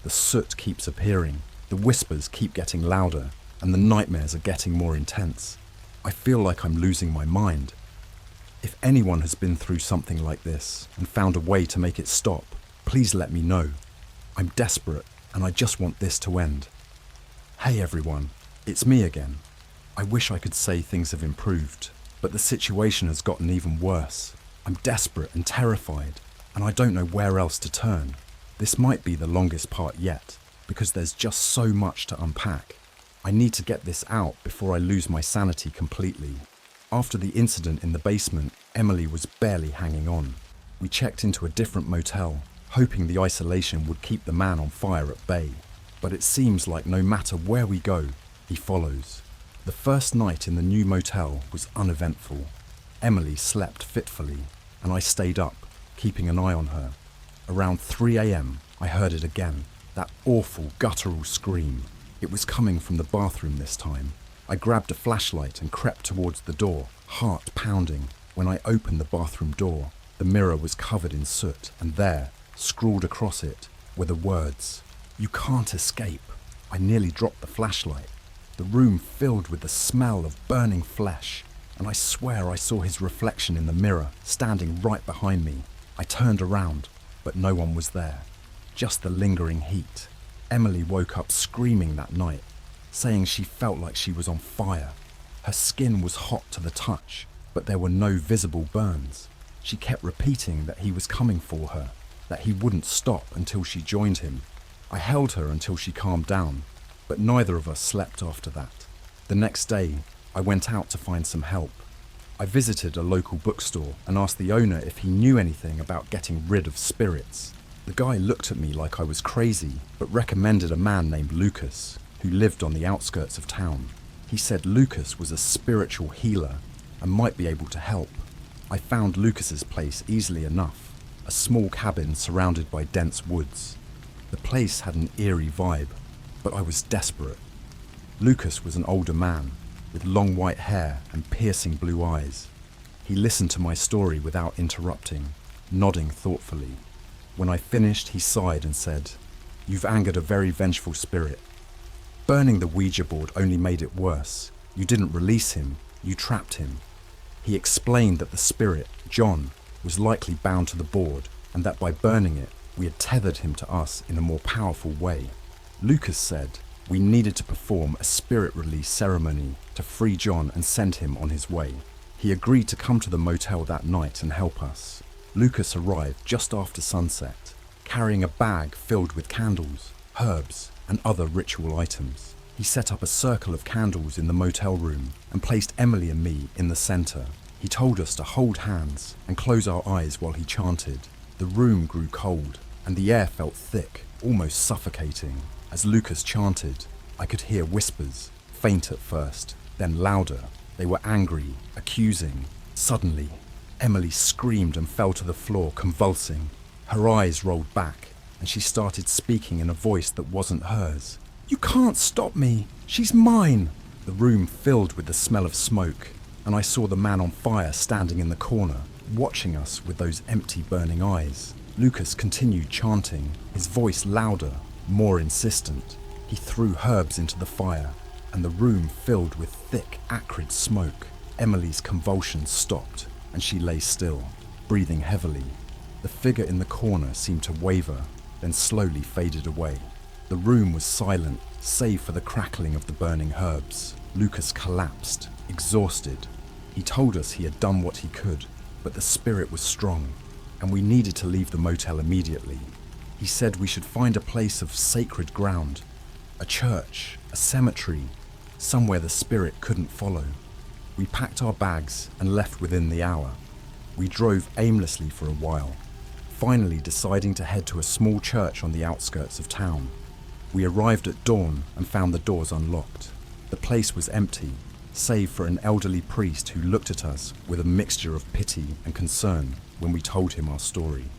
The soot keeps appearing, the whispers keep getting louder, and the nightmares are getting more intense. I feel like I'm losing my mind. If anyone has been through something like this and found a way to make it stop, please let me know. I'm desperate and I just want this to end. Hey everyone, it's me again. I wish I could say things have improved, but the situation has gotten even worse. I'm desperate and terrified, and I don't know where else to turn. This might be the longest part yet, because there's just so much to unpack. I need to get this out before I lose my sanity completely. After the incident in the basement, Emily was barely hanging on. We checked into a different motel, hoping the isolation would keep the man on fire at bay. But it seems like no matter where we go, he follows. The first night in the new motel was uneventful. Emily slept fitfully, and I stayed up, keeping an eye on her. Around 3 a.m, I heard it again, that awful guttural scream. It was coming from the bathroom this time. I grabbed a flashlight and crept towards the door, heart pounding. When I opened the bathroom door, the mirror was covered in soot, and there, scrawled across it, were the words, "You can't escape." I nearly dropped the flashlight. The room filled with the smell of burning flesh, and I swear I saw his reflection in the mirror, standing right behind me. I turned around, but no one was there, just the lingering heat. Emily woke up screaming that night, saying she felt like she was on fire. Her skin was hot to the touch, but there were no visible burns. She kept repeating that he was coming for her, that he wouldn't stop until she joined him. I held her until she calmed down, but neither of us slept after that. The next day, I went out to find some help. I visited a local bookstore and asked the owner if he knew anything about getting rid of spirits. The guy looked at me like I was crazy, but recommended a man named Lucas, who lived on the outskirts of town. He said Lucas was a spiritual healer and might be able to help. I found Lucas's place easily enough, a small cabin surrounded by dense woods. The place had an eerie vibe, but I was desperate. Lucas was an older man, with long white hair and piercing blue eyes. He listened to my story without interrupting, nodding thoughtfully. When I finished, he sighed and said, "You've angered a very vengeful spirit. Burning the Ouija board only made it worse. You didn't release him, you trapped him." He explained that the spirit, John, was likely bound to the board, and that by burning it, we had tethered him to us in a more powerful way. Lucas said we needed to perform a spirit release ceremony to free John and send him on his way. He agreed to come to the motel that night and help us. Lucas arrived just after sunset, carrying a bag filled with candles, herbs, and other ritual items. He set up a circle of candles in the motel room and placed Emily and me in the center. He told us to hold hands and close our eyes while he chanted. The room grew cold, and the air felt thick, almost suffocating. As Lucas chanted, I could hear whispers, faint at first, then louder. They were angry, accusing. Suddenly, Emily screamed and fell to the floor, convulsing. Her eyes rolled back, and she started speaking in a voice that wasn't hers. "You can't stop me! She's mine!" The room filled with the smell of smoke, and I saw the man on fire standing in the corner, watching us with those empty burning eyes. Lucas continued chanting, his voice louder, more insistent. He threw herbs into the fire, and the room filled with thick, acrid smoke. Emily's convulsions stopped, and she lay still, breathing heavily. The figure in the corner seemed to waver, then slowly faded away. The room was silent, save for the crackling of the burning herbs. Lucas collapsed, exhausted. He told us he had done what he could, but the spirit was strong, and we needed to leave the motel immediately. He said we should find a place of sacred ground, a church, a cemetery, somewhere the spirit couldn't follow. We packed our bags and left within the hour. We drove aimlessly for a while, finally deciding to head to a small church on the outskirts of town. We arrived at dawn and found the doors unlocked. The place was empty, save for an elderly priest who looked at us with a mixture of pity and concern when we told him our story.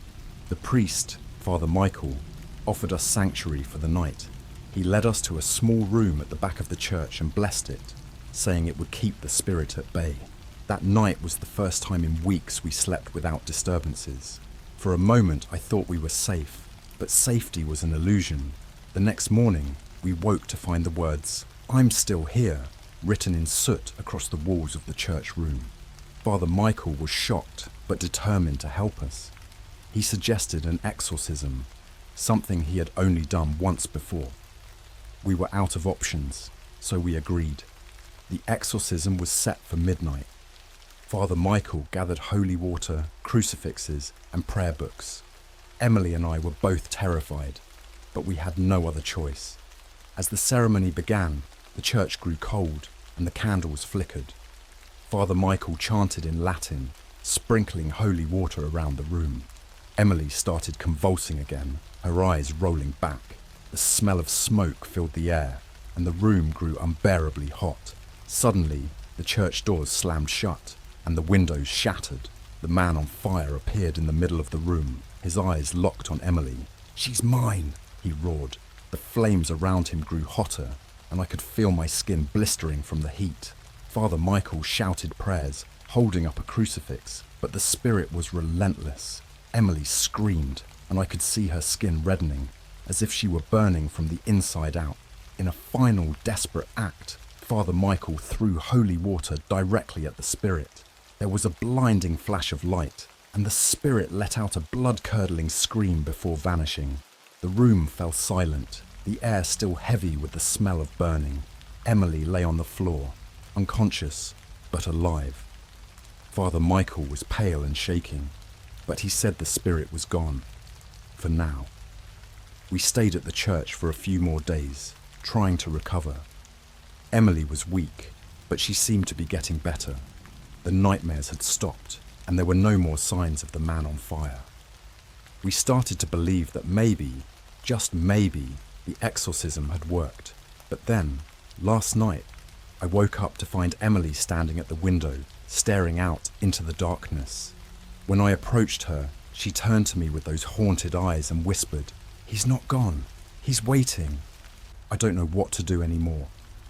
The priest, Father Michael, offered us sanctuary for the night. He led us to a small room at the back of the church and blessed it. saying it would keep the spirit at bay. That night was the first time in weeks we slept without disturbances. For a moment I thought we were safe, but safety was an illusion. The next morning, we woke to find the words, "I'm still here," written in soot across the walls of the church room. Father Michael was shocked, but determined to help us. He suggested an exorcism, something he had only done once before. We were out of options, so we agreed. The exorcism was set for midnight. Father Michael gathered holy water, crucifixes, and prayer books. Emily and I were both terrified, but we had no other choice. As the ceremony began, the church grew cold and the candles flickered. Father Michael chanted in Latin, sprinkling holy water around the room. Emily started convulsing again, her eyes rolling back. The smell of smoke filled the air, and the room grew unbearably hot. Suddenly, the church doors slammed shut, and the windows shattered. The man on fire appeared in the middle of the room, his eyes locked on Emily. "She's mine," he roared. The flames around him grew hotter, and I could feel my skin blistering from the heat. Father Michael shouted prayers, holding up a crucifix, but the spirit was relentless. Emily screamed, and I could see her skin reddening, as if she were burning from the inside out. In a final desperate act, Father Michael threw holy water directly at the spirit. There was a blinding flash of light, and the spirit let out a blood-curdling scream before vanishing. The room fell silent, the air still heavy with the smell of burning. Emily lay on the floor, unconscious, but alive. Father Michael was pale and shaking, but he said the spirit was gone. For now. We stayed at the church for a few more days, trying to recover. Emily was weak, but she seemed to be getting better. The nightmares had stopped, and there were no more signs of the man on fire. We started to believe that maybe, just maybe, the exorcism had worked. But then, last night, I woke up to find Emily standing at the window, staring out into the darkness. When I approached her, she turned to me with those haunted eyes and whispered, "He's not gone. He's waiting." I don't know what to do anymore.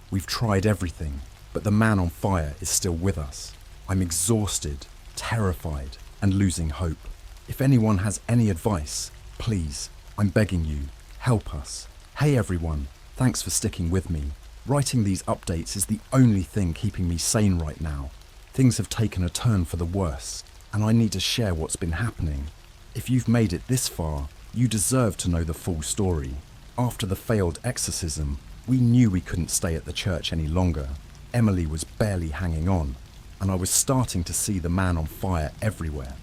We've tried everything, but the man on fire is still with us. I'm exhausted, terrified, and losing hope. If anyone has any advice, please, I'm begging you, help us. Hey everyone, thanks for sticking with me. Writing these updates is the only thing keeping me sane right now. Things have taken a turn for the worse, and I need to share what's been happening. If you've made it this far, you deserve to know the full story. After the failed exorcism, we knew we couldn't stay at the church any longer. Emily was barely hanging on, and I was starting to see the man on fire everywhere.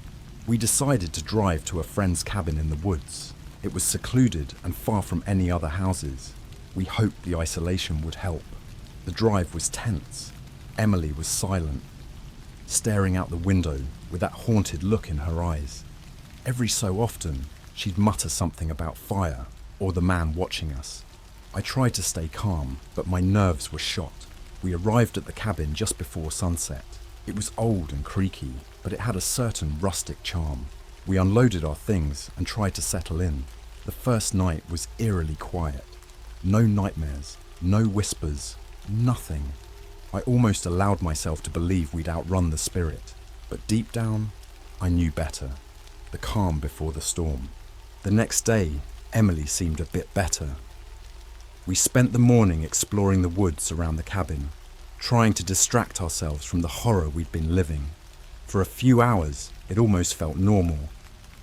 We decided to drive to a friend's cabin in the woods. It was secluded and far from any other houses. We hoped the isolation would help. The drive was tense. Emily was silent, staring out the window with that haunted look in her eyes. Every so often, she'd mutter something about fire or the man watching us. I tried to stay calm, but my nerves were shot. We arrived at the cabin just before sunset. It was old and creaky, but it had a certain rustic charm. We unloaded our things and tried to settle in. The first night was eerily quiet. No nightmares, no whispers, nothing. I almost allowed myself to believe we'd outrun the spirit, but deep down, I knew better. The calm before the storm. The next day, Emily seemed a bit better. We spent the morning exploring the woods around the cabin, trying to distract ourselves from the horror we'd been living. For a few hours, it almost felt normal,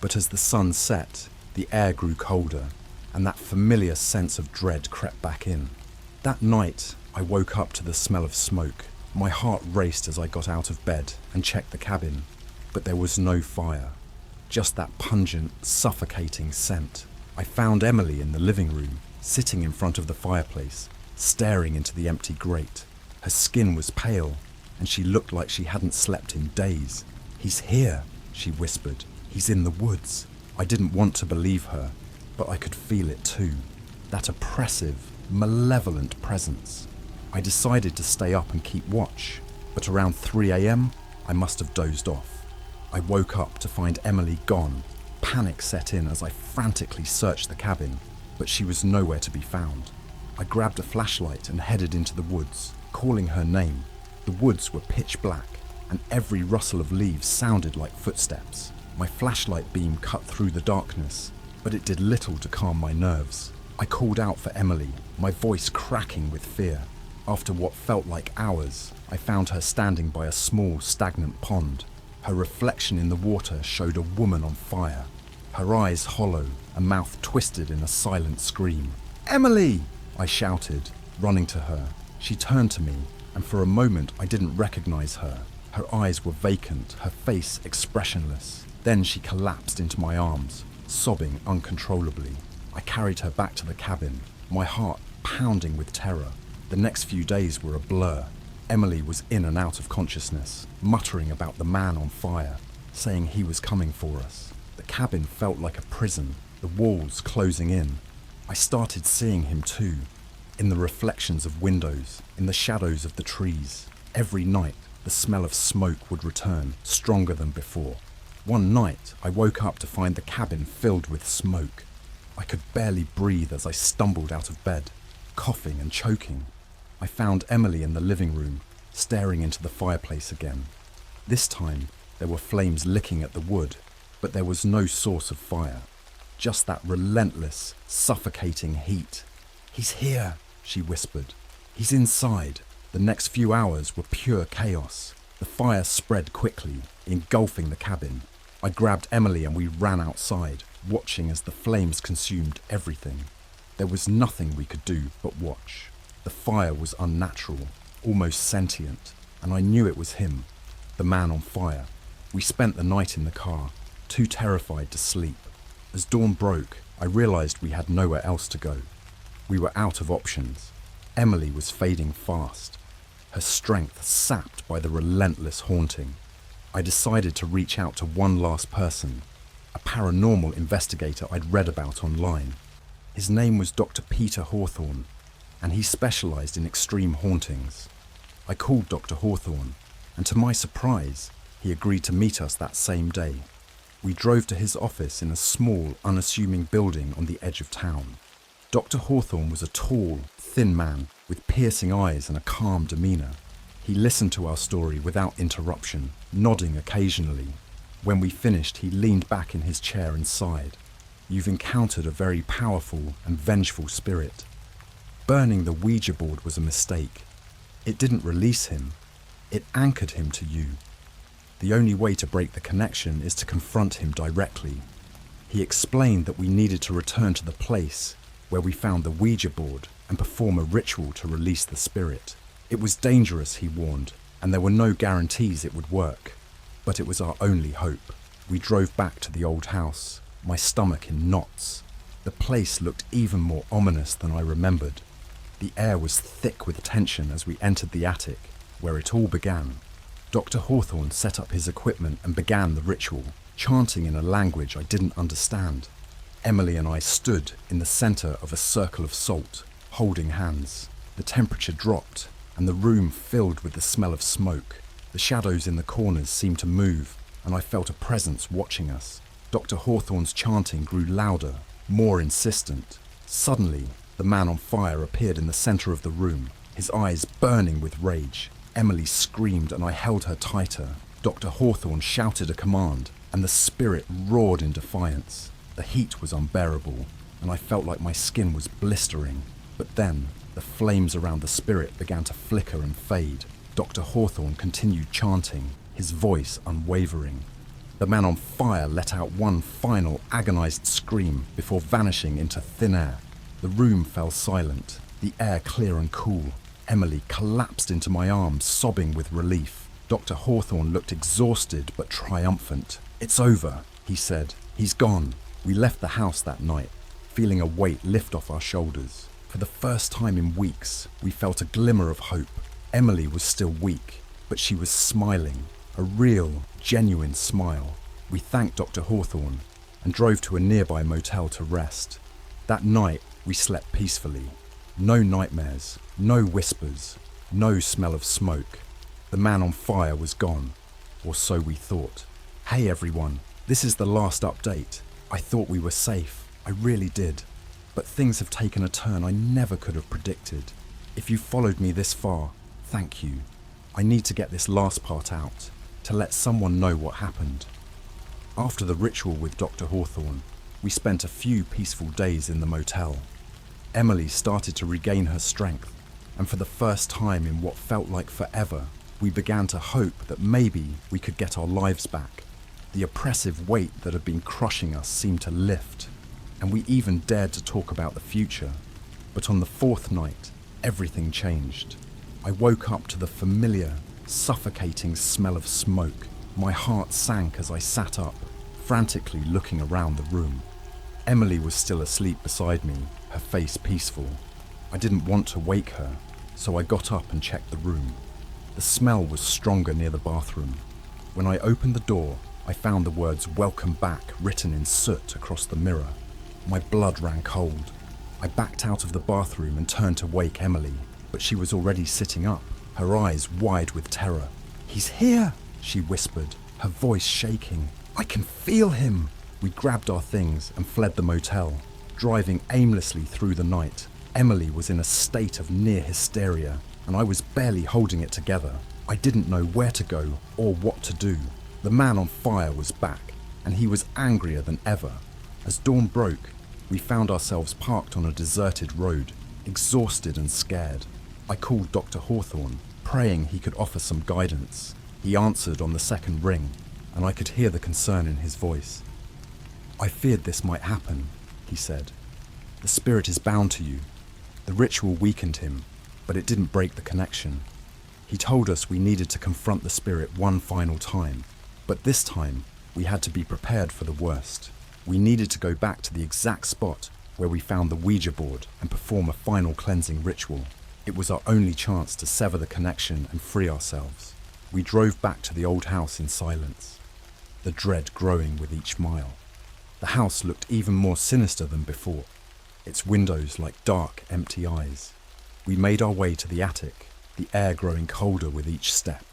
but as the sun set, the air grew colder, and that familiar sense of dread crept back in. That night, I woke up to the smell of smoke. My heart raced as I got out of bed and checked the cabin, but there was no fire, just that pungent, suffocating scent. I found Emily in the living room, sitting in front of the fireplace, staring into the empty grate. Her skin was pale, and she looked like she hadn't slept in days. "He's here," she whispered. "He's in the woods." I didn't want to believe her, but I could feel it too. That oppressive, malevolent presence. I decided to stay up and keep watch, but around 3 a.m, I must have dozed off. I woke up to find Emily gone. Panic set in as I frantically searched the cabin, but she was nowhere to be found. I grabbed a flashlight and headed into the woods. calling her name. The woods were pitch black, and every rustle of leaves sounded like footsteps. My flashlight beam cut through the darkness, but it did little to calm my nerves. I called out for Emily, my voice cracking with fear. After what felt like hours, I found her standing by a small, stagnant pond. Her reflection in the water showed a woman on fire, her eyes hollow, a mouth twisted in a silent scream. "Emily!" I shouted, running to her. She turned to me, and for a moment I didn't recognize her. Her eyes were vacant, her face expressionless. Then she collapsed into my arms, sobbing uncontrollably. I carried her back to the cabin, my heart pounding with terror. The next few days were a blur. Emily was in and out of consciousness, muttering about the man on fire, saying he was coming for us. The cabin felt like a prison, the walls closing in. I started seeing him too, in the reflections of windows, in the shadows of the trees. Every night, the smell of smoke would return, stronger than before. One night, I woke up to find the cabin filled with smoke. I could barely breathe as I stumbled out of bed, coughing and choking. I found Emily in the living room, staring into the fireplace again. This time, there were flames licking at the wood, but there was no source of fire. Just that relentless, suffocating heat. "He's here," she whispered. "He's inside." The next few hours were pure chaos. The fire spread quickly, engulfing the cabin. I grabbed Emily and we ran outside, watching as the flames consumed everything. There was nothing we could do but watch. The fire was unnatural, almost sentient, and I knew it was him, the man on fire. We spent the night in the car, too terrified to sleep. As dawn broke, I realized we had nowhere else to go. We were out of options. Emily was fading fast, her strength sapped by the relentless haunting. I decided to reach out to one last person, a paranormal investigator I'd read about online. His name was Dr. Peter Hawthorne, and he specialized in extreme hauntings. I called Dr. Hawthorne, and to my surprise, he agreed to meet us that same day. We drove to his office in a small, unassuming building on the edge of town. Dr. Hawthorne was a tall, thin man with piercing eyes and a calm demeanor. He listened to our story without interruption, nodding occasionally. When we finished, he leaned back in his chair and sighed. "You've encountered a very powerful and vengeful spirit. Burning the Ouija board was a mistake. It didn't release him. It anchored him to you. The only way to break the connection is to confront him directly." He explained that we needed to return to the place where we found the Ouija board and perform a ritual to release the spirit. It was dangerous, he warned, and there were no guarantees it would work. But it was our only hope. We drove back to the old house, my stomach in knots. The place looked even more ominous than I remembered. The air was thick with tension as we entered the attic, where it all began. Dr. Hawthorne set up his equipment and began the ritual, chanting in a language I didn't understand. Emily and I stood in the center of a circle of salt, holding hands. The temperature dropped, and the room filled with the smell of smoke. The shadows in the corners seemed to move, and I felt a presence watching us. Dr. Hawthorne's chanting grew louder, more insistent. Suddenly, the man on fire appeared in the center of the room, his eyes burning with rage. Emily screamed and I held her tighter. Dr. Hawthorne shouted a command, and the spirit roared in defiance. The heat was unbearable, and I felt like my skin was blistering. But then, the flames around the spirit began to flicker and fade. Dr. Hawthorne continued chanting, his voice unwavering. The man on fire let out one final agonized scream before vanishing into thin air. The room fell silent, the air clear and cool. Emily collapsed into my arms, sobbing with relief. Dr. Hawthorne looked exhausted but triumphant. "It's over," he said. "He's gone." We left the house that night, feeling a weight lift off our shoulders. For the first time in weeks, we felt a glimmer of hope. Emily was still weak, but she was smiling, a real, genuine smile. We thanked Dr. Hawthorne and drove to a nearby motel to rest. That night, we slept peacefully. No nightmares, no whispers, no smell of smoke. The man on fire was gone, or so we thought. Hey everyone, this is the last update. I thought we were safe, I really did. But things have taken a turn I never could have predicted. If you followed me this far, Thank you. I need to get this last part out, to let someone know what happened. After the ritual with Dr. Hawthorne, we spent a few peaceful days in the motel. Emily started to regain her strength, and for the first time in what felt like forever, we began to hope that maybe we could get our lives back. The oppressive weight that had been crushing us seemed to lift, and we even dared to talk about the future. But on the fourth night, everything changed. I woke up to the familiar, suffocating smell of smoke. My heart sank as I sat up, frantically looking around the room. Emily was still asleep beside me, her face peaceful. I didn't want to wake her, so I got up and checked the room. The smell was stronger near the bathroom. When I opened the door, I found the words "Welcome back" written in soot across the mirror. My blood ran cold. I backed out of the bathroom and turned to wake Emily, but she was already sitting up, her eyes wide with terror. "He's here," she whispered, her voice shaking. "I can feel him." We grabbed our things and fled the motel. Driving aimlessly through the night, Emily was in a state of near hysteria, and I was barely holding it together. I didn't know where to go or what to do. The man on fire was back, and he was angrier than ever. As dawn broke, we found ourselves parked on a deserted road, exhausted and scared. I called Dr. Hawthorne, praying he could offer some guidance. He answered on the second ring, and I could hear the concern in his voice. "I feared this might happen," he said. "The spirit is bound to you." The ritual weakened him, but it didn't break the connection. He told us we needed to confront the spirit one final time, but this time we had to be prepared for the worst. We needed to go back to the exact spot where we found the Ouija board and perform a final cleansing ritual. It was our only chance to sever the connection and free ourselves. We drove back to the old house in silence, the dread growing with each mile. The house looked even more sinister than before, its windows like dark, empty eyes. We made our way to the attic, the air growing colder with each step.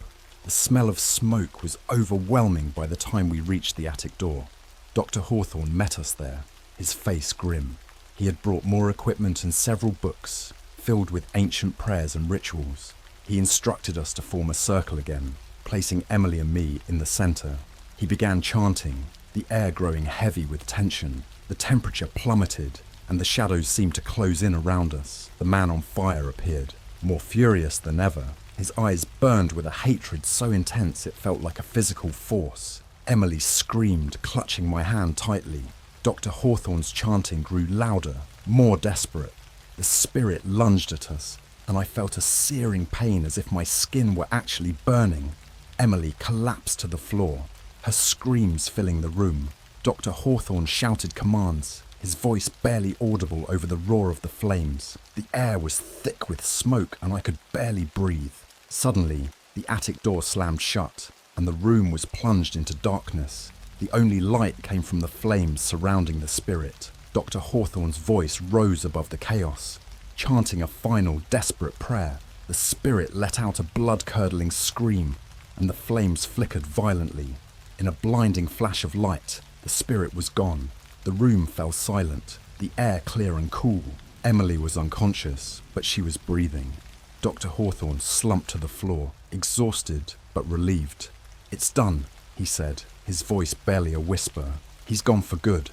The smell of smoke was overwhelming by the time we reached the attic door. Dr. Hawthorne met us there, his face grim. He had brought more equipment and several books, filled with ancient prayers and rituals. He instructed us to form a circle again, placing Emily and me in the center. He began chanting, the air growing heavy with tension. The temperature plummeted, and the shadows seemed to close in around us. The man on fire appeared, more furious than ever. His eyes burned with a hatred so intense it felt like a physical force. Emily screamed, clutching my hand tightly. Dr. Hawthorne's chanting grew louder, more desperate. The spirit lunged at us, and I felt a searing pain as if my skin were actually burning. Emily collapsed to the floor, her screams filling the room. Dr. Hawthorne shouted commands, his voice barely audible over the roar of the flames. The air was thick with smoke, and I could barely breathe. Suddenly, the attic door slammed shut, and the room was plunged into darkness. The only light came from the flames surrounding the spirit. Dr. Hawthorne's voice rose above the chaos, chanting a final, desperate prayer. The spirit let out a blood-curdling scream, and the flames flickered violently. In a blinding flash of light, the spirit was gone. The room fell silent, the air clear and cool. Emily was unconscious, but she was breathing. Dr. Hawthorne slumped to the floor, exhausted but relieved. "It's done," he said, his voice barely a whisper. "He's gone for good."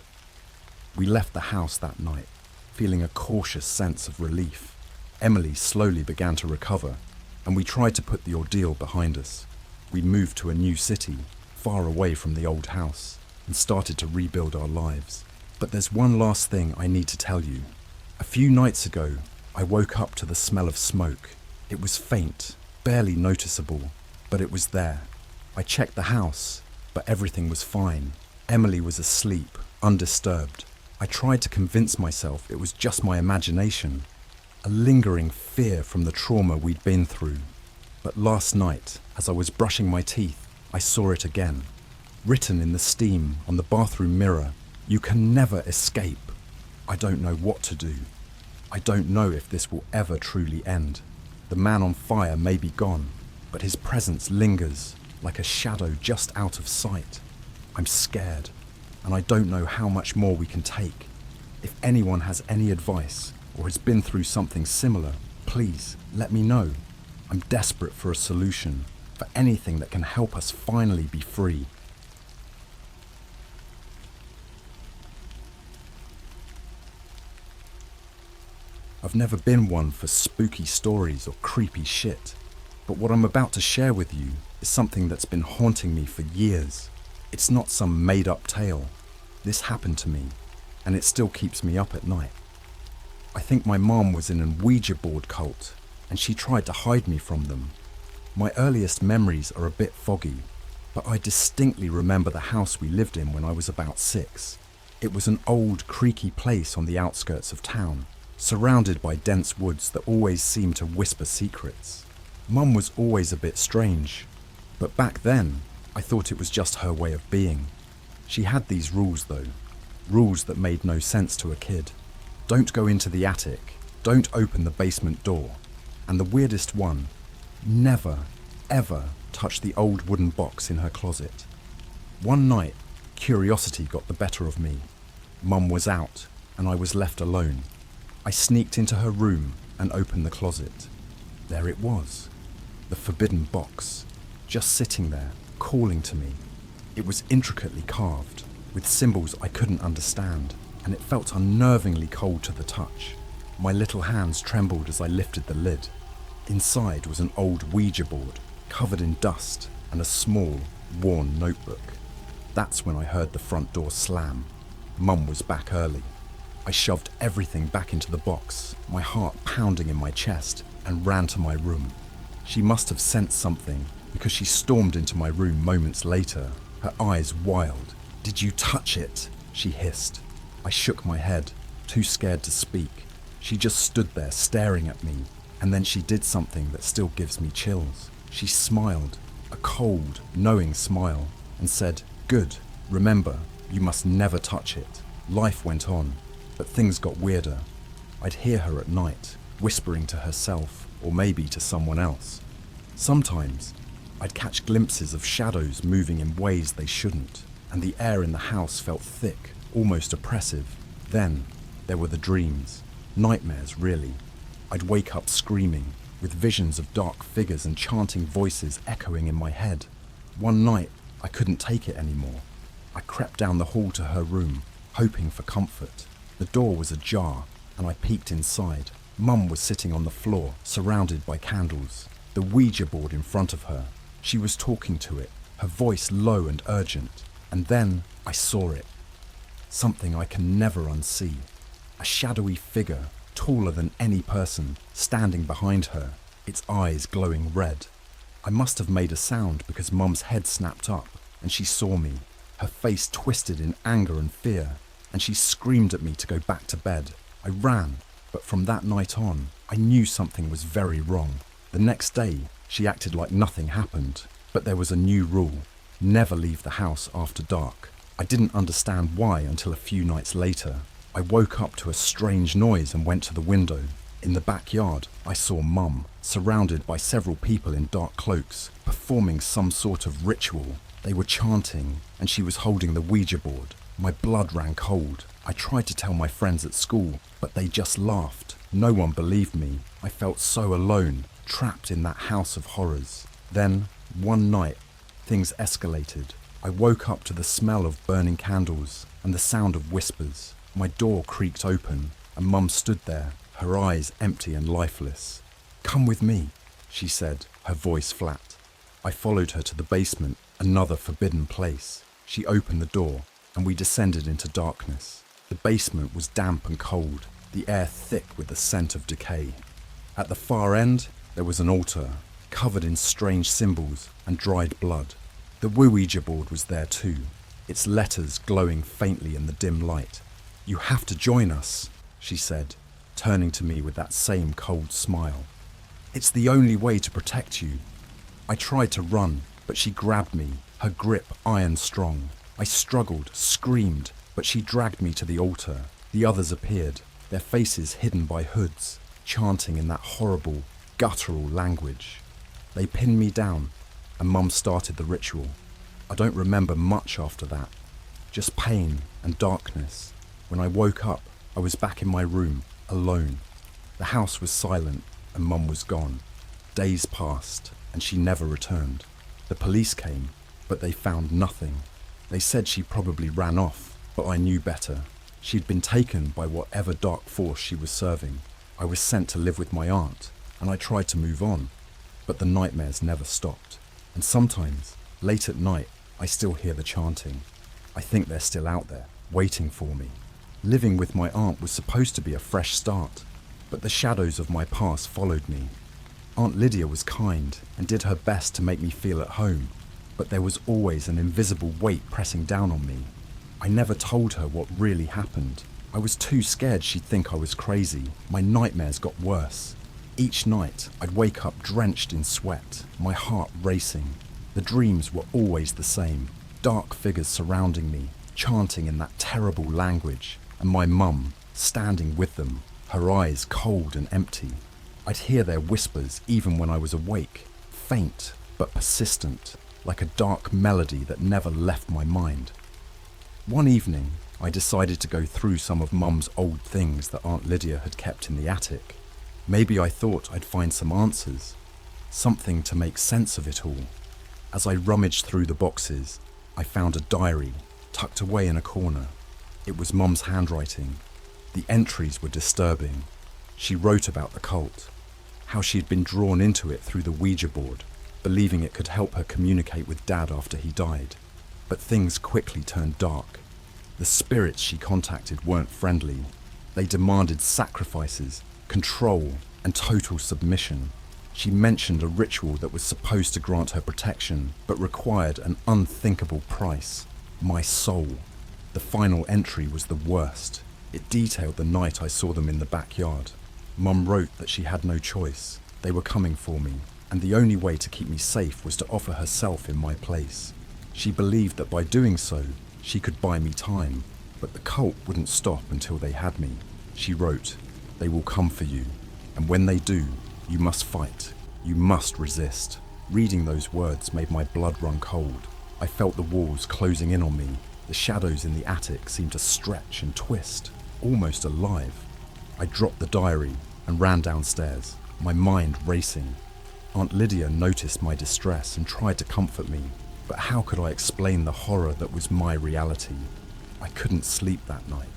We left the house that night, feeling a cautious sense of relief. Emily slowly began to recover, and we tried to put the ordeal behind us. We moved to a new city, far away from the old house, and started to rebuild our lives. But there's one last thing I need to tell you. A few nights ago, I woke up to the smell of smoke. It was faint, barely noticeable, but it was there. I checked the house, but everything was fine. Emily was asleep, undisturbed. I tried to convince myself it was just my imagination, a lingering fear from the trauma we'd been through. But last night, as I was brushing my teeth, I saw it again. Written in the steam on the bathroom mirror, "You can never escape." I don't know what to do. I don't know if this will ever truly end. The man on fire may be gone, but his presence lingers like a shadow just out of sight. I'm scared, and I don't know how much more we can take. If anyone has any advice or has been through something similar, please let me know. I'm desperate for a solution, for anything that can help us finally be free. I've never been one for spooky stories or creepy shit, but what I'm about to share with you is something that's been haunting me for years. It's not some made-up tale. This happened to me, and it still keeps me up at night. I think my mom was in an Ouija board cult, and she tried to hide me from them. My earliest memories are a bit foggy, but I distinctly remember the house we lived in when I was about 6. It was an old, creaky place on the outskirts of town, surrounded by dense woods that always seemed to whisper secrets. Mum was always a bit strange, but back then, I thought it was just her way of being. She had these rules though, rules that made no sense to a kid. Don't go into the attic, don't open the basement door, and the weirdest one, never, ever touch the old wooden box in her closet. One night, curiosity got the better of me. Mum was out, and I was left alone. I sneaked into her room and opened the closet. There it was, the forbidden box, just sitting there, calling to me. It was intricately carved, with symbols I couldn't understand, and it felt unnervingly cold to the touch. My little hands trembled as I lifted the lid. Inside was an old Ouija board, covered in dust, and a small, worn notebook. That's when I heard the front door slam. Mum was back early. I shoved everything back into the box, my heart pounding in my chest, and ran to my room. She must have sensed something, because she stormed into my room moments later, her eyes wild. "Did you touch it?" she hissed. I shook my head, too scared to speak. She just stood there staring at me, and then she did something that still gives me chills. She smiled, a cold, knowing smile, and said, "Good, remember, you must never touch it." Life went on, but things got weirder. I'd hear her at night, whispering to herself, or maybe to someone else. Sometimes, I'd catch glimpses of shadows moving in ways they shouldn't, and the air in the house felt thick, almost oppressive. Then, there were the dreams. Nightmares, really. I'd wake up screaming, with visions of dark figures and chanting voices echoing in my head. One night, I couldn't take it anymore. I crept down the hall to her room, hoping for comfort. The door was ajar, and I peeked inside. Mum was sitting on the floor, surrounded by candles, the Ouija board in front of her. She was talking to it, her voice low and urgent, and then I saw it. Something I can never unsee. A shadowy figure, taller than any person, standing behind her, its eyes glowing red. I must have made a sound because Mum's head snapped up, and she saw me, her face twisted in anger and fear, and she screamed at me to go back to bed. I ran, but from that night on, I knew something was very wrong. The next day, she acted like nothing happened, but there was a new rule: never leave the house after dark. I didn't understand why until a few nights later. I woke up to a strange noise and went to the window. In the backyard, I saw Mum, surrounded by several people in dark cloaks, performing some sort of ritual. They were chanting, and she was holding the Ouija board. My blood ran cold. I tried to tell my friends at school, but they just laughed. No one believed me. I felt so alone, trapped in that house of horrors. Then, one night, things escalated. I woke up to the smell of burning candles and the sound of whispers. My door creaked open, and Mum stood there, her eyes empty and lifeless. "Come with me," she said, her voice flat. I followed her to the basement, another forbidden place. She opened the door, and we descended into darkness. The basement was damp and cold, the air thick with the scent of decay. At the far end, there was an altar, covered in strange symbols and dried blood. The Ouija board was there too, its letters glowing faintly in the dim light. "You have to join us," she said, turning to me with that same cold smile. "It's the only way to protect you." I tried to run, but she grabbed me, her grip iron strong. I struggled, screamed, but she dragged me to the altar. The others appeared, their faces hidden by hoods, chanting in that horrible, guttural language. They pinned me down, and Mum started the ritual. I don't remember much after that, just pain and darkness. When I woke up, I was back in my room, alone. The house was silent, and Mum was gone. Days passed, and she never returned. The police came, but they found nothing. They said she probably ran off, but I knew better. She'd been taken by whatever dark force she was serving. I was sent to live with my aunt, and I tried to move on, but the nightmares never stopped. And sometimes, late at night, I still hear the chanting. I think they're still out there, waiting for me. Living with my aunt was supposed to be a fresh start, but the shadows of my past followed me. Aunt Lydia was kind and did her best to make me feel at home, but there was always an invisible weight pressing down on me. I never told her what really happened. I was too scared she'd think I was crazy. My nightmares got worse. Each night, I'd wake up drenched in sweat, my heart racing. The dreams were always the same. Dark figures surrounding me, chanting in that terrible language, and my mum standing with them, her eyes cold and empty. I'd hear their whispers even when I was awake, faint but persistent, like a dark melody that never left my mind. One evening, I decided to go through some of Mum's old things that Aunt Lydia had kept in the attic. Maybe I thought I'd find some answers, something to make sense of it all. As I rummaged through the boxes, I found a diary tucked away in a corner. It was Mum's handwriting. The entries were disturbing. She wrote about the cult, how she had been drawn into it through the Ouija board, believing it could help her communicate with Dad after he died. But things quickly turned dark. The spirits she contacted weren't friendly. They demanded sacrifices, control, and total submission. She mentioned a ritual that was supposed to grant her protection, but required an unthinkable price: my soul. The final entry was the worst. It detailed the night I saw them in the backyard. Mum wrote that she had no choice. They were coming for me, and the only way to keep me safe was to offer herself in my place. She believed that by doing so, she could buy me time, but the cult wouldn't stop until they had me. She wrote, "They will come for you, and when they do, you must fight. You must resist." Reading those words made my blood run cold. I felt the walls closing in on me. The shadows in the attic seemed to stretch and twist, almost alive. I dropped the diary and ran downstairs, my mind racing. Aunt Lydia noticed my distress and tried to comfort me, but how could I explain the horror that was my reality? I couldn't sleep that night.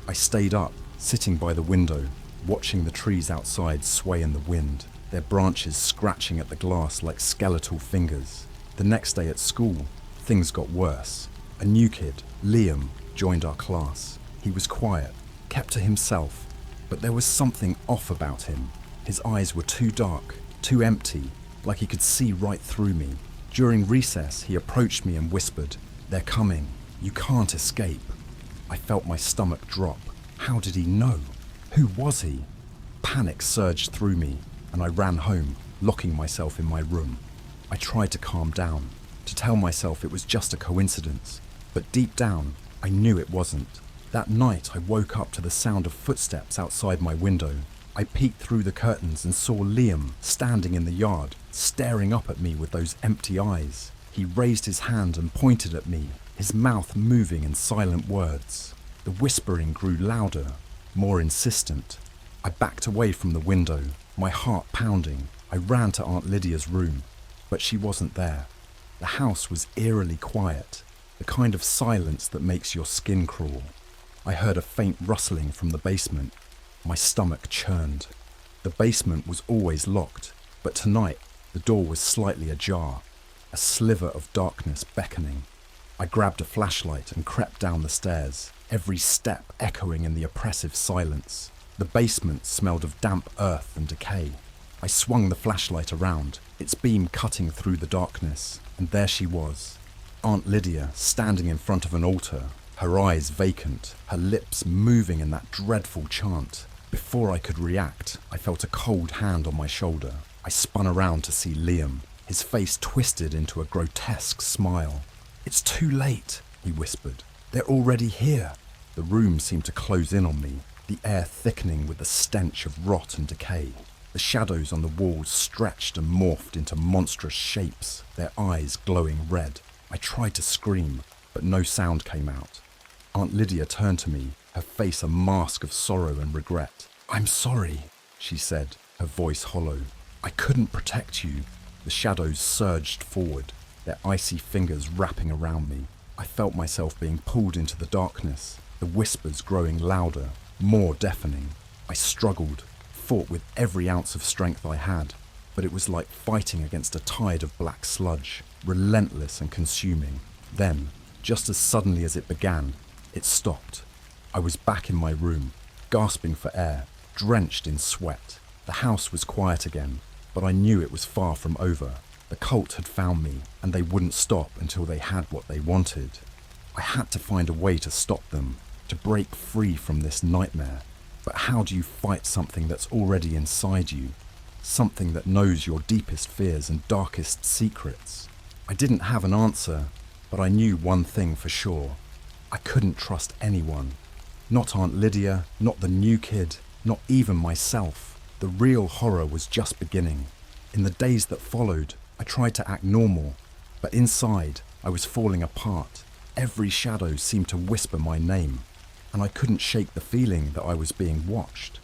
I stayed up, sitting by the window, watching the trees outside sway in the wind, their branches scratching at the glass like skeletal fingers. The next day at school, things got worse. A new kid, Liam, joined our class. He was quiet, kept to himself, but there was something off about him. His eyes were too dark, too empty, like he could see right through me. During recess, he approached me and whispered, "They're coming. You can't escape." I felt my stomach drop. How did he know? Who was he? Panic surged through me, and I ran home, locking myself in my room. I tried to calm down, to tell myself it was just a coincidence, but deep down, I knew it wasn't. That night, I woke up to the sound of footsteps outside my window. I peeked through the curtains and saw Liam standing in the yard, staring up at me with those empty eyes. He raised his hand and pointed at me, his mouth moving in silent words. The whispering grew louder, more insistent. I backed away from the window, my heart pounding. I ran to Aunt Lydia's room, but she wasn't there. The house was eerily quiet, the kind of silence that makes your skin crawl. I heard a faint rustling from the basement. My stomach churned. The basement was always locked, but tonight the door was slightly ajar, a sliver of darkness beckoning. I grabbed a flashlight and crept down the stairs, every step echoing in the oppressive silence. The basement smelled of damp earth and decay. I swung the flashlight around, its beam cutting through the darkness, and there she was, Aunt Lydia standing in front of an altar, her eyes vacant, her lips moving in that dreadful chant. Before I could react, I felt a cold hand on my shoulder. I spun around to see Liam, his face twisted into a grotesque smile. "It's too late," he whispered. "They're already here." The room seemed to close in on me, the air thickening with the stench of rot and decay. The shadows on the walls stretched and morphed into monstrous shapes, their eyes glowing red. I tried to scream, but no sound came out. Aunt Lydia turned to me, her face a mask of sorrow and regret. "I'm sorry," she said, her voice hollow. I couldn't protect you. The shadows surged forward, their icy fingers wrapping around me. I felt myself being pulled into the darkness, the whispers growing louder, more deafening. I struggled, fought with every ounce of strength I had, but it was like fighting against a tide of black sludge, relentless and consuming. Then, just as suddenly as it began, it stopped. I was back in my room, gasping for air, drenched in sweat. The house was quiet again, but I knew it was far from over. The cult had found me, and they wouldn't stop until they had what they wanted. I had to find a way to stop them, to break free from this nightmare. But how do you fight something that's already inside you? Something that knows your deepest fears and darkest secrets? I didn't have an answer, but I knew one thing for sure. I couldn't trust anyone. Not Aunt Lydia, not the new kid, not even myself. The real horror was just beginning. In the days that followed, I tried to act normal, but inside, I was falling apart. Every shadow seemed to whisper my name, and I couldn't shake the feeling that I was being watched.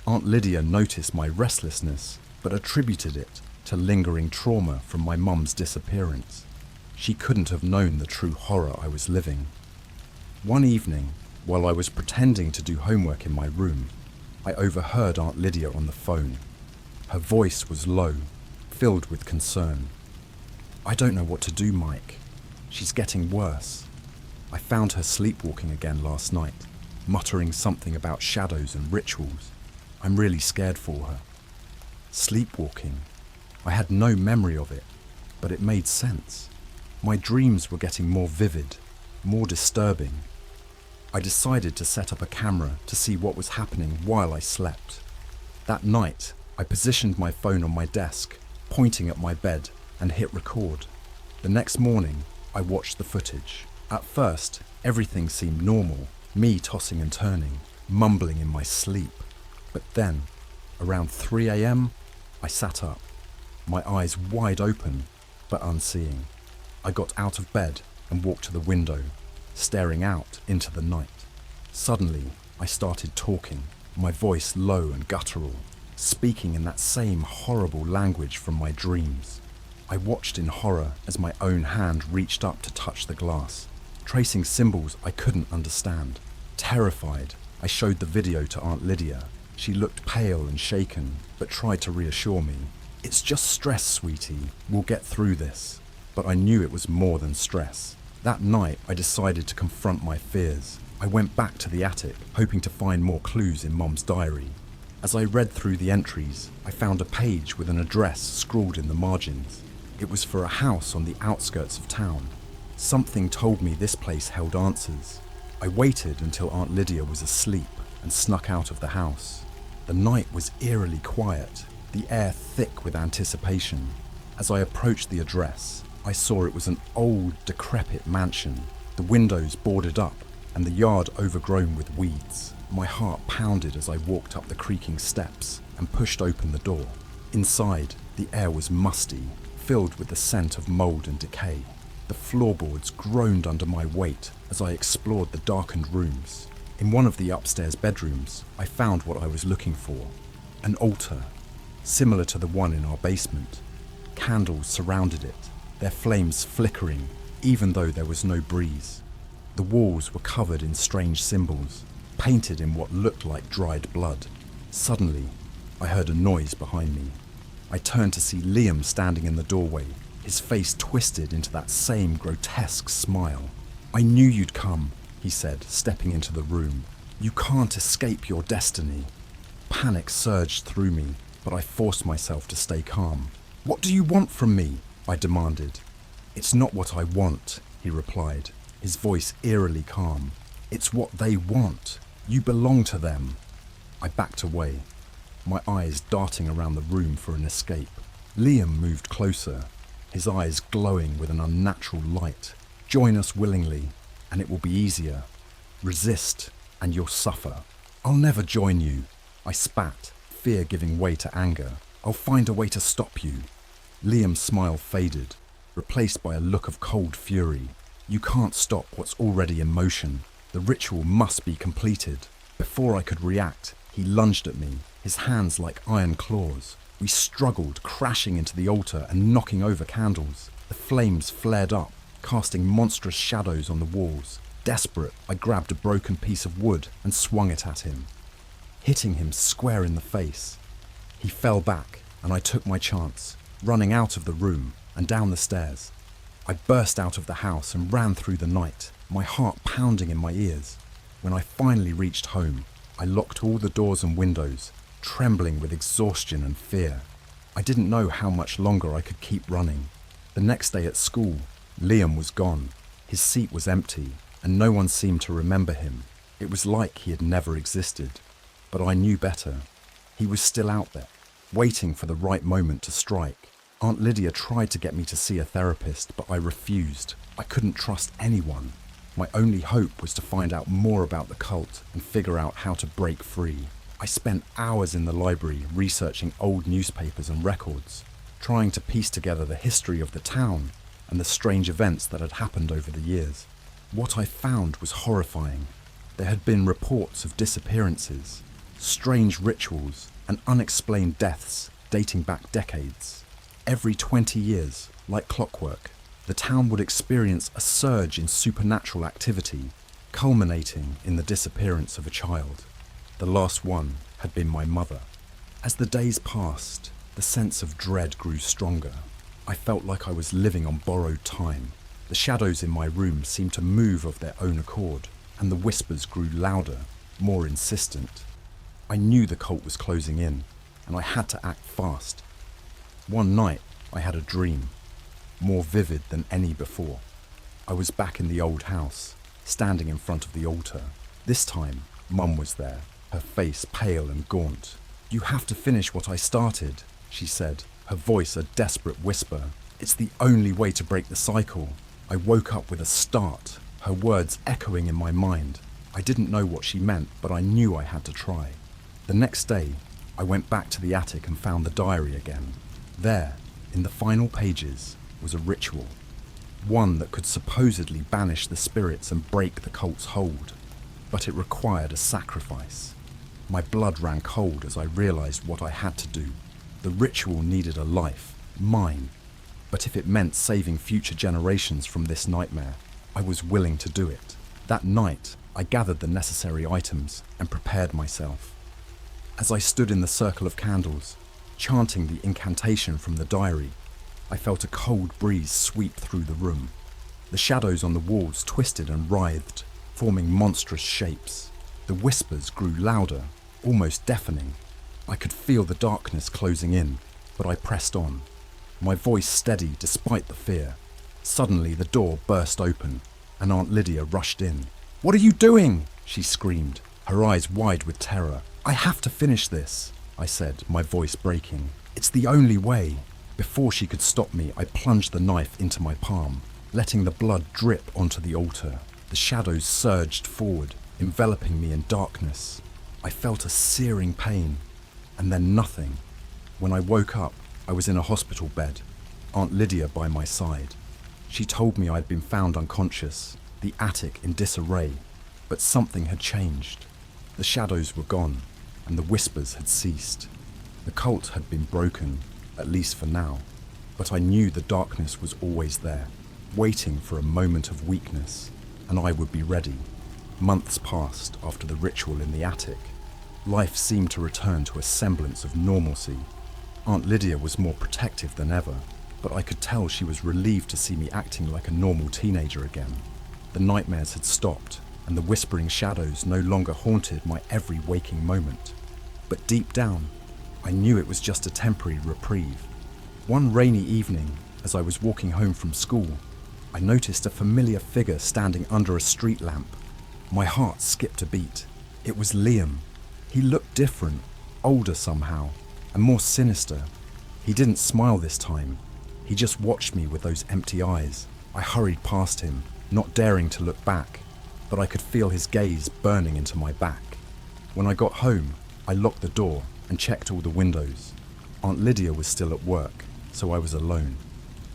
Aunt Lydia noticed my restlessness, but attributed it to lingering trauma from my mum's disappearance. She couldn't have known the true horror I was living. One evening, while I was pretending to do homework in my room, I overheard Aunt Lydia on the phone. Her voice was low, filled with concern. "I don't know what to do, Mike. She's getting worse. I found her sleepwalking again last night, muttering something about shadows and rituals. I'm really scared for her." Sleepwalking. I had no memory of it, but it made sense. My dreams were getting more vivid, more disturbing. I decided to set up a camera to see what was happening while I slept. That night, I positioned my phone on my desk, pointing at my bed, and hit record. The next morning, I watched the footage. At first, everything seemed normal, me tossing and turning, mumbling in my sleep. But then, around 3 a.m., I sat up, my eyes wide open, but unseeing. I got out of bed and walked to the window, staring out into the night. Suddenly, I started talking, my voice low and guttural, speaking in that same horrible language from my dreams. I watched in horror as my own hand reached up to touch the glass, tracing symbols I couldn't understand. Terrified, I showed the video to Aunt Lydia. She looked pale and shaken, but tried to reassure me. "It's just stress, sweetie. We'll get through this." But I knew it was more than stress. That night, I decided to confront my fears. I went back to the attic, hoping to find more clues in Mum's diary. As I read through the entries, I found a page with an address scrawled in the margins. It was for a house on the outskirts of town. Something told me this place held answers. I waited until Aunt Lydia was asleep and snuck out of the house. The night was eerily quiet, the air thick with anticipation. As I approached the address, I saw it was an old, decrepit mansion, the windows boarded up and the yard overgrown with weeds. My heart pounded as I walked up the creaking steps and pushed open the door. Inside, the air was musty, filled with the scent of mold and decay. The floorboards groaned under my weight as I explored the darkened rooms. In one of the upstairs bedrooms, I found what I was looking for. An altar, similar to the one in our basement. Candles surrounded it, their flames flickering, even though there was no breeze. The walls were covered in strange symbols, painted in what looked like dried blood. Suddenly, I heard a noise behind me. I turned to see Liam standing in the doorway, his face twisted into that same grotesque smile. "I knew you'd come," he said, stepping into the room. "You can't escape your destiny." Panic surged through me, but I forced myself to stay calm. "What do you want from me?" I demanded. "It's not what I want," he replied, his voice eerily calm. "It's what they want. You belong to them." I backed away, my eyes darting around the room for an escape. Liam moved closer, his eyes glowing with an unnatural light. "Join us willingly, and it will be easier. Resist, and you'll suffer." "I'll never join you," I spat, fear giving way to anger. "I'll find a way to stop you." Liam's smile faded, replaced by a look of cold fury. "You can't stop what's already in motion. The ritual must be completed." Before I could react, he lunged at me, his hands like iron claws. We struggled, crashing into the altar and knocking over candles. The flames flared up, casting monstrous shadows on the walls. Desperate, I grabbed a broken piece of wood and swung it at him, hitting him square in the face. He fell back, and I took my chance, running out of the room and down the stairs. I burst out of the house and ran through the night, my heart pounding in my ears. When I finally reached home, I locked all the doors and windows, trembling with exhaustion and fear. I didn't know how much longer I could keep running. The next day at school, Liam was gone. His seat was empty, and no one seemed to remember him. It was like he had never existed. But I knew better. He was still out there, waiting for the right moment to strike. Aunt Lydia tried to get me to see a therapist, but I refused. I couldn't trust anyone. My only hope was to find out more about the cult and figure out how to break free. I spent hours in the library researching old newspapers and records, trying to piece together the history of the town and the strange events that had happened over the years. What I found was horrifying. There had been reports of disappearances, strange rituals, and unexplained deaths dating back decades. Every 20 years, like clockwork, the town would experience a surge in supernatural activity, culminating in the disappearance of a child. The last one had been my mother. As the days passed, the sense of dread grew stronger. I felt like I was living on borrowed time. The shadows in my room seemed to move of their own accord, and the whispers grew louder, more insistent. I knew the cult was closing in, and I had to act fast. One night, I had a dream, more vivid than any before. I was back in the old house, standing in front of the altar. This time, Mum was there, her face pale and gaunt. "You have to finish what I started," she said, her voice a desperate whisper. "It's the only way to break the cycle." I woke up with a start, her words echoing in my mind. I didn't know what she meant, but I knew I had to try. The next day, I went back to the attic and found the diary again. There, in the final pages, was a ritual. One that could supposedly banish the spirits and break the cult's hold. But it required a sacrifice. My blood ran cold as I realized what I had to do. The ritual needed a life, mine. But if it meant saving future generations from this nightmare, I was willing to do it. That night, I gathered the necessary items and prepared myself. As I stood in the circle of candles, chanting the incantation from the diary, I felt a cold breeze sweep through the room. The shadows on the walls twisted and writhed, forming monstrous shapes. The whispers grew louder, almost deafening. I could feel the darkness closing in, but I pressed on, my voice steady despite the fear. Suddenly the door burst open, and Aunt Lydia rushed in. "What are you doing?" she screamed, her eyes wide with terror. "I have to finish this," I said, my voice breaking. "It's the only way." Before she could stop me, I plunged the knife into my palm, letting the blood drip onto the altar. The shadows surged forward, enveloping me in darkness. I felt a searing pain, and then nothing. When I woke up, I was in a hospital bed, Aunt Lydia by my side. She told me I'd been found unconscious, the attic in disarray, but something had changed. The shadows were gone, and the whispers had ceased. The cult had been broken, at least for now, but I knew the darkness was always there, waiting for a moment of weakness, and I would be ready. Months passed after the ritual in the attic. Life seemed to return to a semblance of normalcy. Aunt Lydia was more protective than ever, but I could tell she was relieved to see me acting like a normal teenager again. The nightmares had stopped, and the whispering shadows no longer haunted my every waking moment. But deep down, I knew it was just a temporary reprieve. One rainy evening, as I was walking home from school, I noticed a familiar figure standing under a street lamp. My heart skipped a beat. It was Liam. He looked different, older somehow, and more sinister. He didn't smile this time. He just watched me with those empty eyes. I hurried past him, not daring to look back, but I could feel his gaze burning into my back. When I got home, I locked the door and checked all the windows. Aunt Lydia was still at work, so I was alone.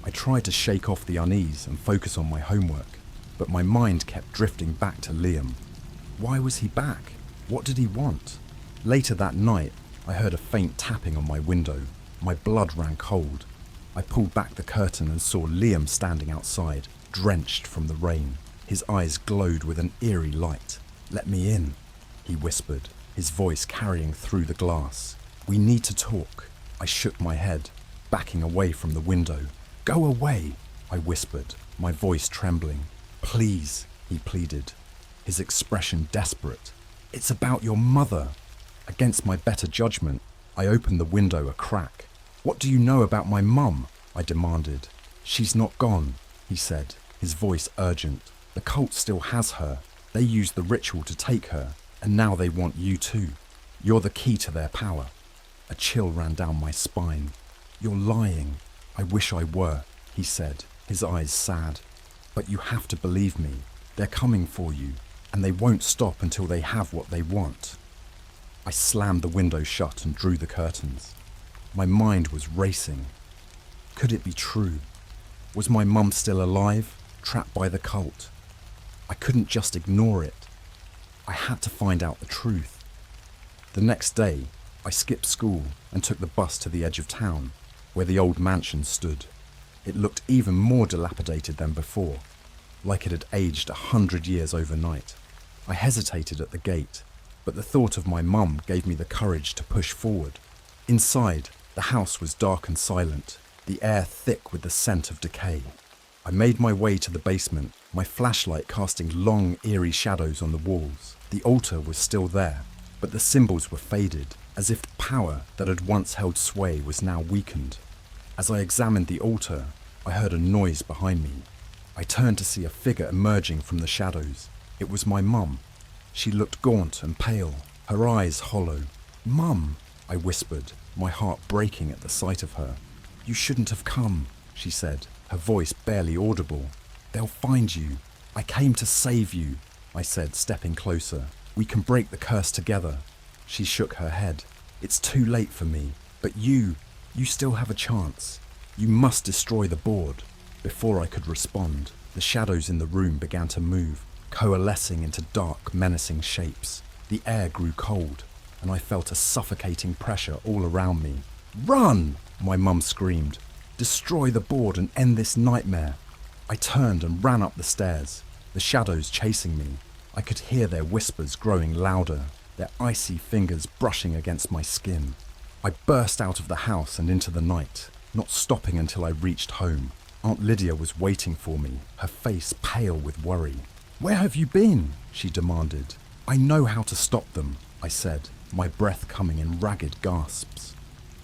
I tried to shake off the unease and focus on my homework, but my mind kept drifting back to Liam. Why was he back? What did he want? Later that night, I heard a faint tapping on my window. My blood ran cold. I pulled back the curtain and saw Liam standing outside, drenched from the rain. His eyes glowed with an eerie light. "Let me in," he whispered, his voice carrying through the glass. "We need to talk." I shook my head, backing away from the window. "Go away," I whispered, my voice trembling. "Please," he pleaded, his expression desperate. "It's about your mother." Against my better judgment, I opened the window a crack. "What do you know about my mum?" I demanded. "She's not gone," he said, his voice urgent. "The cult still has her. They used the ritual to take her, and now they want you too. You're the key to their power." A chill ran down my spine. "You're lying." "I wish I were," he said, his eyes sad. "But you have to believe me. They're coming for you, and they won't stop until they have what they want." I slammed the window shut and drew the curtains. My mind was racing. Could it be true? Was my mum still alive, trapped by the cult? I couldn't just ignore it. I had to find out the truth. The next day, I skipped school and took the bus to the edge of town, where the old mansion stood. It looked even more dilapidated than before, like it had aged 100 years overnight. I hesitated at the gate, but the thought of my mum gave me the courage to push forward. Inside, the house was dark and silent, the air thick with the scent of decay. I made my way to the basement, my flashlight casting long, eerie shadows on the walls. The altar was still there, but the symbols were faded, as if the power that had once held sway was now weakened. As I examined the altar, I heard a noise behind me. I turned to see a figure emerging from the shadows. It was my mum. She looked gaunt and pale, her eyes hollow. "Mum," I whispered, my heart breaking at the sight of her. "You shouldn't have come," she said, her voice barely audible. "They'll find you. I came to save you," I said, stepping closer. "We can break the curse together." She shook her head. "It's too late for me, but you still have a chance. You must destroy the board." Before I could respond, the shadows in the room began to move, coalescing into dark, menacing shapes. The air grew cold, and I felt a suffocating pressure all around me. "Run!" my mum screamed. "Destroy the board and end this nightmare." I turned and ran up the stairs, the shadows chasing me. I could hear their whispers growing louder, their icy fingers brushing against my skin. I burst out of the house and into the night, not stopping until I reached home. Aunt Lydia was waiting for me, her face pale with worry. "Where have you been?" she demanded. "I know how to stop them," I said, my breath coming in ragged gasps.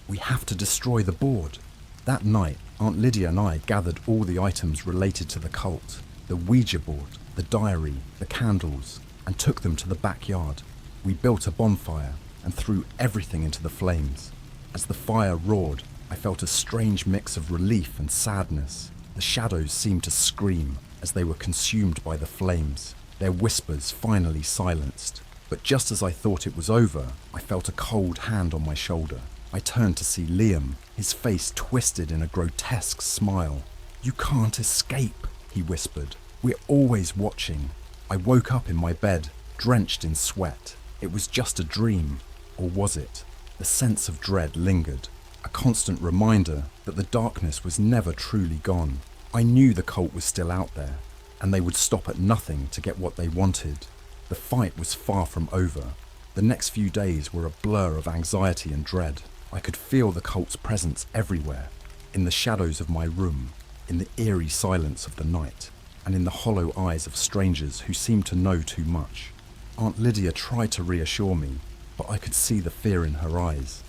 "We have to destroy the board." That night, Aunt Lydia and I gathered all the items related to the cult, the Ouija board, the diary, the candles, and took them to the backyard. We built a bonfire and threw everything into the flames. As the fire roared, I felt a strange mix of relief and sadness. The shadows seemed to scream as they were consumed by the flames, their whispers finally silenced. But just as I thought it was over, I felt a cold hand on my shoulder. I turned to see Liam, his face twisted in a grotesque smile. "You can't escape," he whispered. "We're always watching." I woke up in my bed, drenched in sweat. It was just a dream, or was it? The sense of dread lingered, a constant reminder that the darkness was never truly gone. I knew the cult was still out there, and they would stop at nothing to get what they wanted. The fight was far from over. The next few days were a blur of anxiety and dread. I could feel the cult's presence everywhere, in the shadows of my room, in the eerie silence of the night, and in the hollow eyes of strangers who seemed to know too much. Aunt Lydia tried to reassure me, but I could see the fear in her eyes.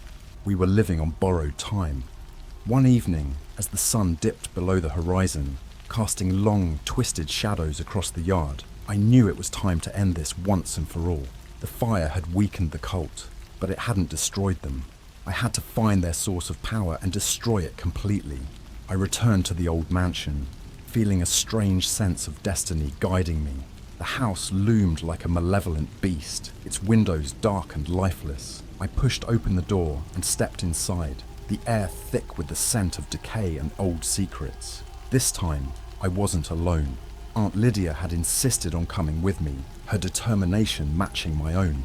We were living on borrowed time. One evening, as the sun dipped below the horizon, casting long, twisted shadows across the yard, I knew it was time to end this once and for all. The fire had weakened the cult, but it hadn't destroyed them. I had to find their source of power and destroy it completely. I returned to the old mansion, feeling a strange sense of destiny guiding me. The house loomed like a malevolent beast, its windows dark and lifeless. I pushed open the door and stepped inside, the air thick with the scent of decay and old secrets. This time, I wasn't alone. Aunt Lydia had insisted on coming with me, her determination matching my own.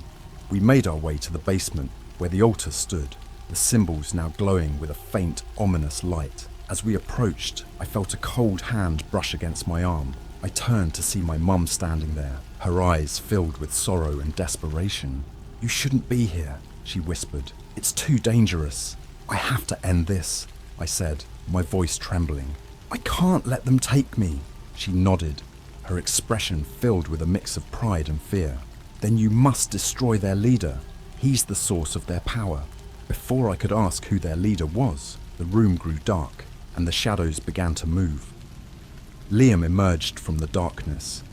We made our way to the basement, where the altar stood. the symbols now glowing with a faint, ominous light. As we approached, I felt a cold hand brush against my arm. I turned to see my mum standing there, her eyes filled with sorrow and desperation. "You shouldn't be here," she whispered. "It's too dangerous." "I have to end this," I said, my voice trembling. "I can't let them take me." She nodded, her expression filled with a mix of pride and fear. "Then you must destroy their leader. He's the source of their power." Before I could ask who their leader was, the room grew dark and the shadows began to move. Liam emerged from the darkness,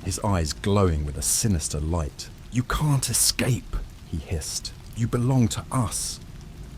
his eyes glowing with a sinister light. "You can't escape," he hissed. "You belong to us."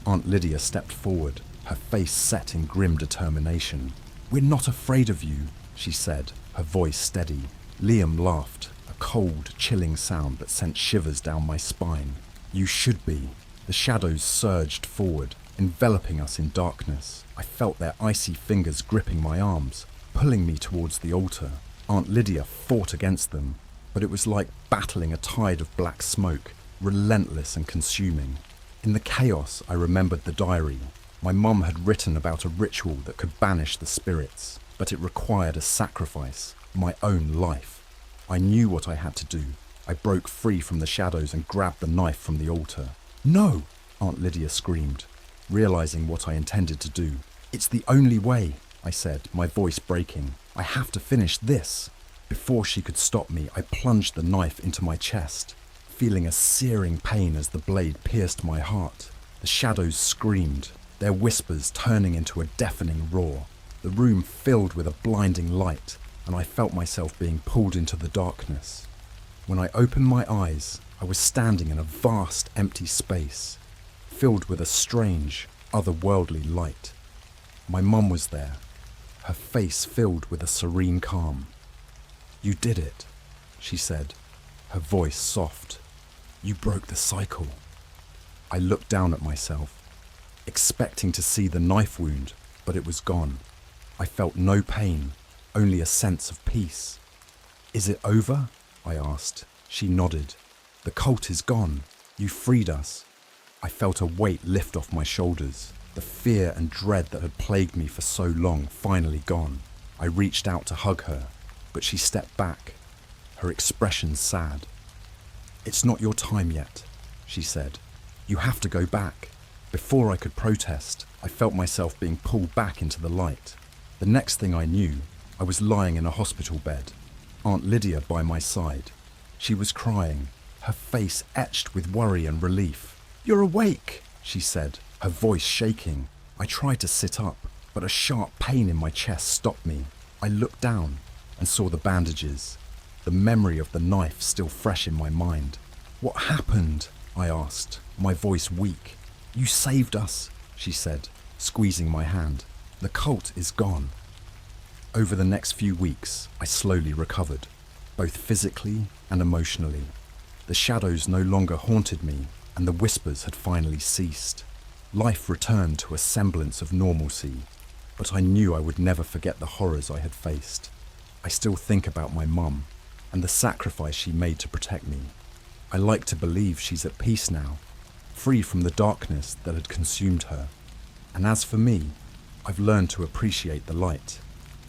Aunt Lydia stepped forward, her face set in grim determination. "We're not afraid of you," she said, her voice steady. Liam laughed, a cold, chilling sound that sent shivers down my spine. "You should be." The shadows surged forward, enveloping us in darkness. I felt their icy fingers gripping my arms, pulling me towards the altar. Aunt Lydia fought against them, but it was like battling a tide of black smoke, relentless and consuming. In the chaos, I remembered the diary. My mum had written about a ritual that could banish the spirits, but it required a sacrifice, my own life. I knew what I had to do. I broke free from the shadows and grabbed the knife from the altar. "No!" Aunt Lydia screamed, realizing what I intended to do. "It's the only way," I said, my voice breaking. "I have to finish this." Before she could stop me, I plunged the knife into my chest, feeling a searing pain as the blade pierced my heart. The shadows screamed, their whispers turning into a deafening roar. The room filled with a blinding light, and I felt myself being pulled into the darkness. When I opened my eyes, I was standing in a vast empty space, filled with a strange, otherworldly light. My mum was there, her face filled with a serene calm. "You did it," she said, her voice soft. "You broke the cycle." I looked down at myself, expecting to see the knife wound, but it was gone. I felt no pain, only a sense of peace. "Is it over?" I asked. She nodded. "The cult is gone. You freed us." I felt a weight lift off my shoulders, the fear and dread that had plagued me for so long finally gone. I reached out to hug her, but she stepped back, her expression sad. "It's not your time yet," she said. "You have to go back." Before I could protest, I felt myself being pulled back into the light. The next thing I knew, I was lying in a hospital bed, Aunt Lydia by my side. She was crying, her face etched with worry and relief. "You're awake," she said, her voice shaking. I tried to sit up, but a sharp pain in my chest stopped me. I looked down and saw the bandages, the memory of the knife still fresh in my mind. "What happened?" I asked, my voice weak. "You saved us," she said, squeezing my hand. "The cult is gone." Over the next few weeks, I slowly recovered, both physically and emotionally. The shadows no longer haunted me, and the whispers had finally ceased. Life returned to a semblance of normalcy, but I knew I would never forget the horrors I had faced. I still think about my mum, and the sacrifice she made to protect me. I like to believe she's at peace now, free from the darkness that had consumed her. And as for me, I've learned to appreciate the light,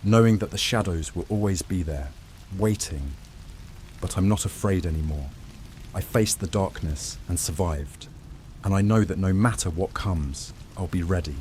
knowing that the shadows will always be there, waiting. But I'm not afraid anymore. I faced the darkness and survived, and I know that no matter what comes, I'll be ready.